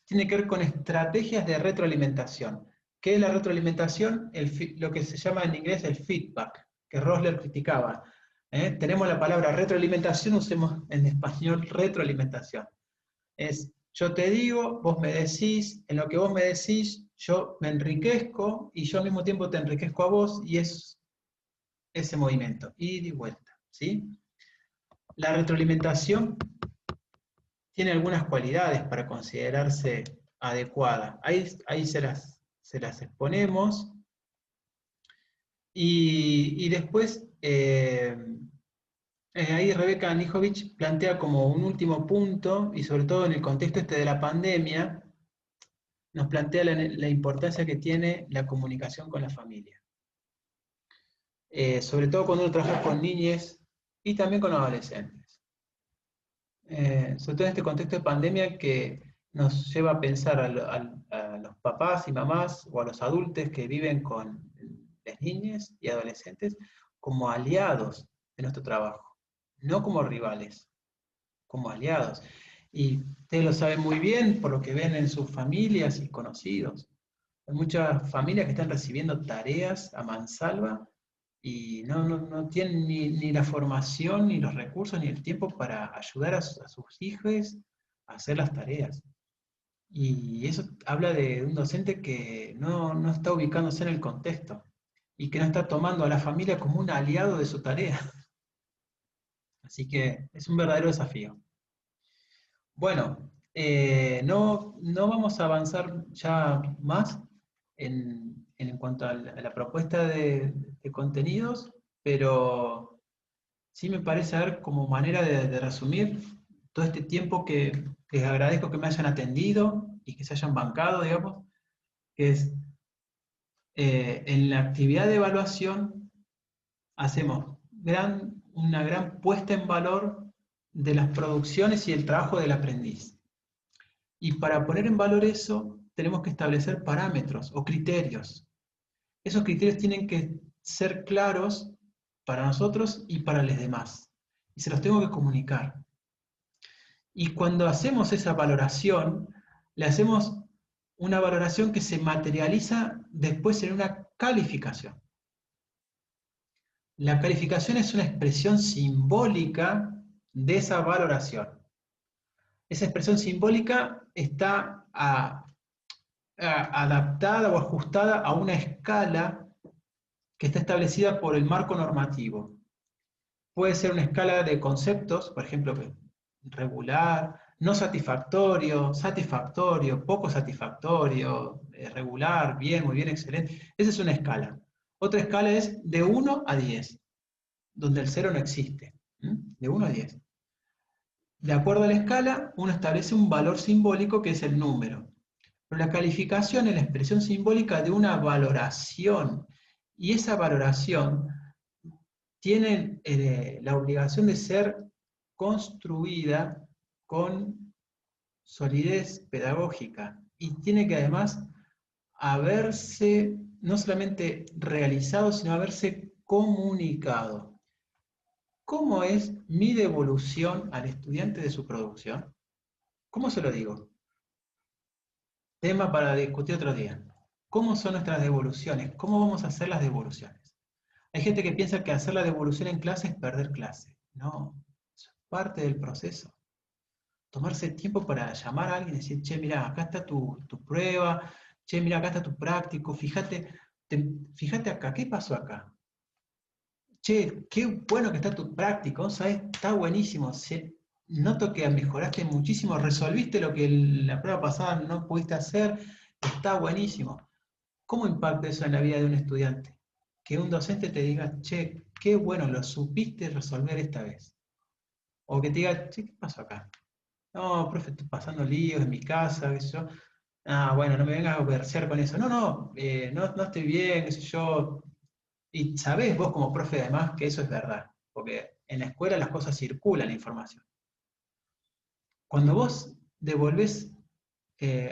tiene que ver con estrategias de retroalimentación. ¿Qué es la retroalimentación? Lo que se llama en inglés el feedback, que Rosler criticaba. Tenemos la palabra retroalimentación, usemos en español retroalimentación. Es, yo te digo, vos me decís, en lo que vos me decís, yo me enriquezco, y yo al mismo tiempo te enriquezco a vos, y es ese movimiento, ida y vuelta, ¿sí? La retroalimentación tiene algunas cualidades para considerarse adecuada. Ahí se las exponemos. Y después, ahí Rebeca Nijovic plantea como un último punto, y sobre todo en el contexto de la pandemia, nos plantea la importancia que tiene la comunicación con la familia. Sobre todo cuando uno trabaja con niñes y también con adolescentes. Sobre todo en este contexto de pandemia que nos lleva a pensar a los papás y mamás o a los adultos que viven con las niñas y adolescentes como aliados de nuestro trabajo, no como rivales, como aliados. Y ustedes lo saben muy bien por lo que ven en sus familias y conocidos. Hay muchas familias que están recibiendo tareas a mansalva y no tienen ni la formación, ni los recursos, ni el tiempo para ayudar a sus hijos a hacer las tareas. Y eso habla de un docente que no está ubicándose en el contexto y que no está tomando a la familia como un aliado de su tarea. Así que es un verdadero desafío. Bueno, no vamos a avanzar ya más en cuanto a la propuesta de contenidos, pero sí me parece, a ver, como manera de resumir todo este tiempo que les agradezco que me hayan atendido y que se hayan bancado, digamos, que es, en la actividad de evaluación hacemos una gran puesta en valor de las producciones y el trabajo del aprendiz. Y para poner en valor eso, tenemos que establecer parámetros o criterios. Esos criterios tienen que ser claros para nosotros y para los demás. Y se los tengo que comunicar. Y cuando hacemos esa valoración, le hacemos una valoración que se materializa después en una calificación. La calificación es una expresión simbólica de esa valoración. Esa expresión simbólica está adaptada o ajustada a una escala que está establecida por el marco normativo. Puede ser una escala de conceptos, por ejemplo, regular, no satisfactorio, satisfactorio, poco satisfactorio, regular, bien, muy bien, excelente. Esa es una escala. Otra escala es de 1 a 10, donde el 0 no existe. De 1 a 10. De acuerdo a la escala, uno establece un valor simbólico que es el número. Pero la calificación es la expresión simbólica de una valoración. Y esa valoración tiene la obligación de ser construida con solidez pedagógica. Y tiene que además haberse no solamente realizado, sino haberse comunicado. ¿Cómo es mi devolución al estudiante de su producción? ¿Cómo se lo digo? Tema para discutir otro día. ¿Cómo son nuestras devoluciones? ¿Cómo vamos a hacer las devoluciones? Hay gente que piensa que hacer la devolución en clase es perder clase. No, eso es parte del proceso. Tomarse tiempo para llamar a alguien y decir, che, mira, acá está tu prueba, che, mira, acá está tu práctico, fíjate acá, ¿qué pasó acá? Che, qué bueno que está tu práctico, ¿sabes? Está buenísimo, noto que mejoraste muchísimo, resolviste lo que la prueba pasada no pudiste hacer, está buenísimo. ¿Cómo impacta eso en la vida de un estudiante? Que un docente te diga, che, qué bueno, lo supiste resolver esta vez. O que te diga, che, ¿qué pasó acá? No, profe, estoy pasando líos en mi casa, qué sé yo. Ah, bueno, no me vengas a versear con eso. No estoy bien, qué sé yo. Y sabés vos como profe además que eso es verdad, porque en la escuela las cosas circulan la información. Cuando vos devolvés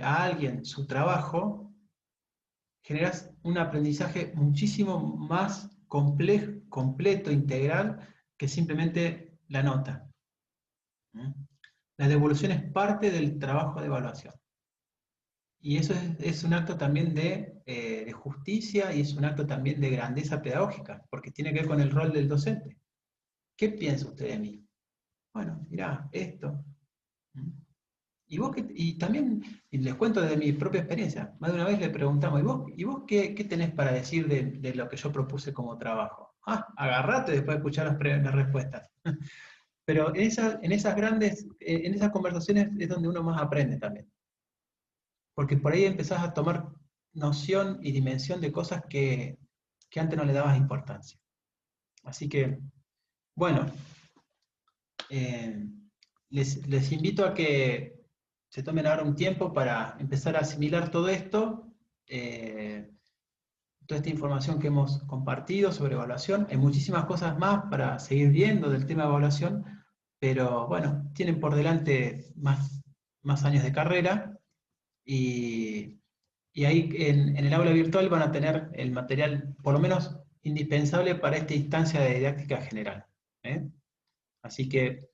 a alguien su trabajo, generás un aprendizaje muchísimo más complejo, completo, integral, que simplemente la nota. La devolución es parte del trabajo de evaluación. Y eso es un acto también de justicia y es un acto también de grandeza pedagógica, porque tiene que ver con el rol del docente. ¿Qué piensa usted de mí? Bueno, mirá, esto. Y vos y también y les cuento de mi propia experiencia. Más de una vez le preguntamos, ¿y vos qué tenés para decir de lo que yo propuse como trabajo? Ah, agarrate después de escuchar las respuestas. Pero en esas grandes, en esas conversaciones es donde uno más aprende también. Porque por ahí empezás a tomar noción y dimensión de cosas que antes no le dabas importancia. Así que, bueno, les invito a que se tomen ahora un tiempo para empezar a asimilar todo esto, toda esta información que hemos compartido sobre evaluación. Hay muchísimas cosas más para seguir viendo del tema de evaluación, pero bueno, tienen por delante más años de carrera y ahí en el aula virtual van a tener el material, por lo menos indispensable para esta instancia de didáctica general. Así que,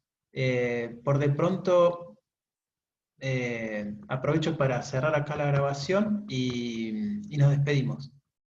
por de pronto, aprovecho para cerrar acá la grabación y nos despedimos.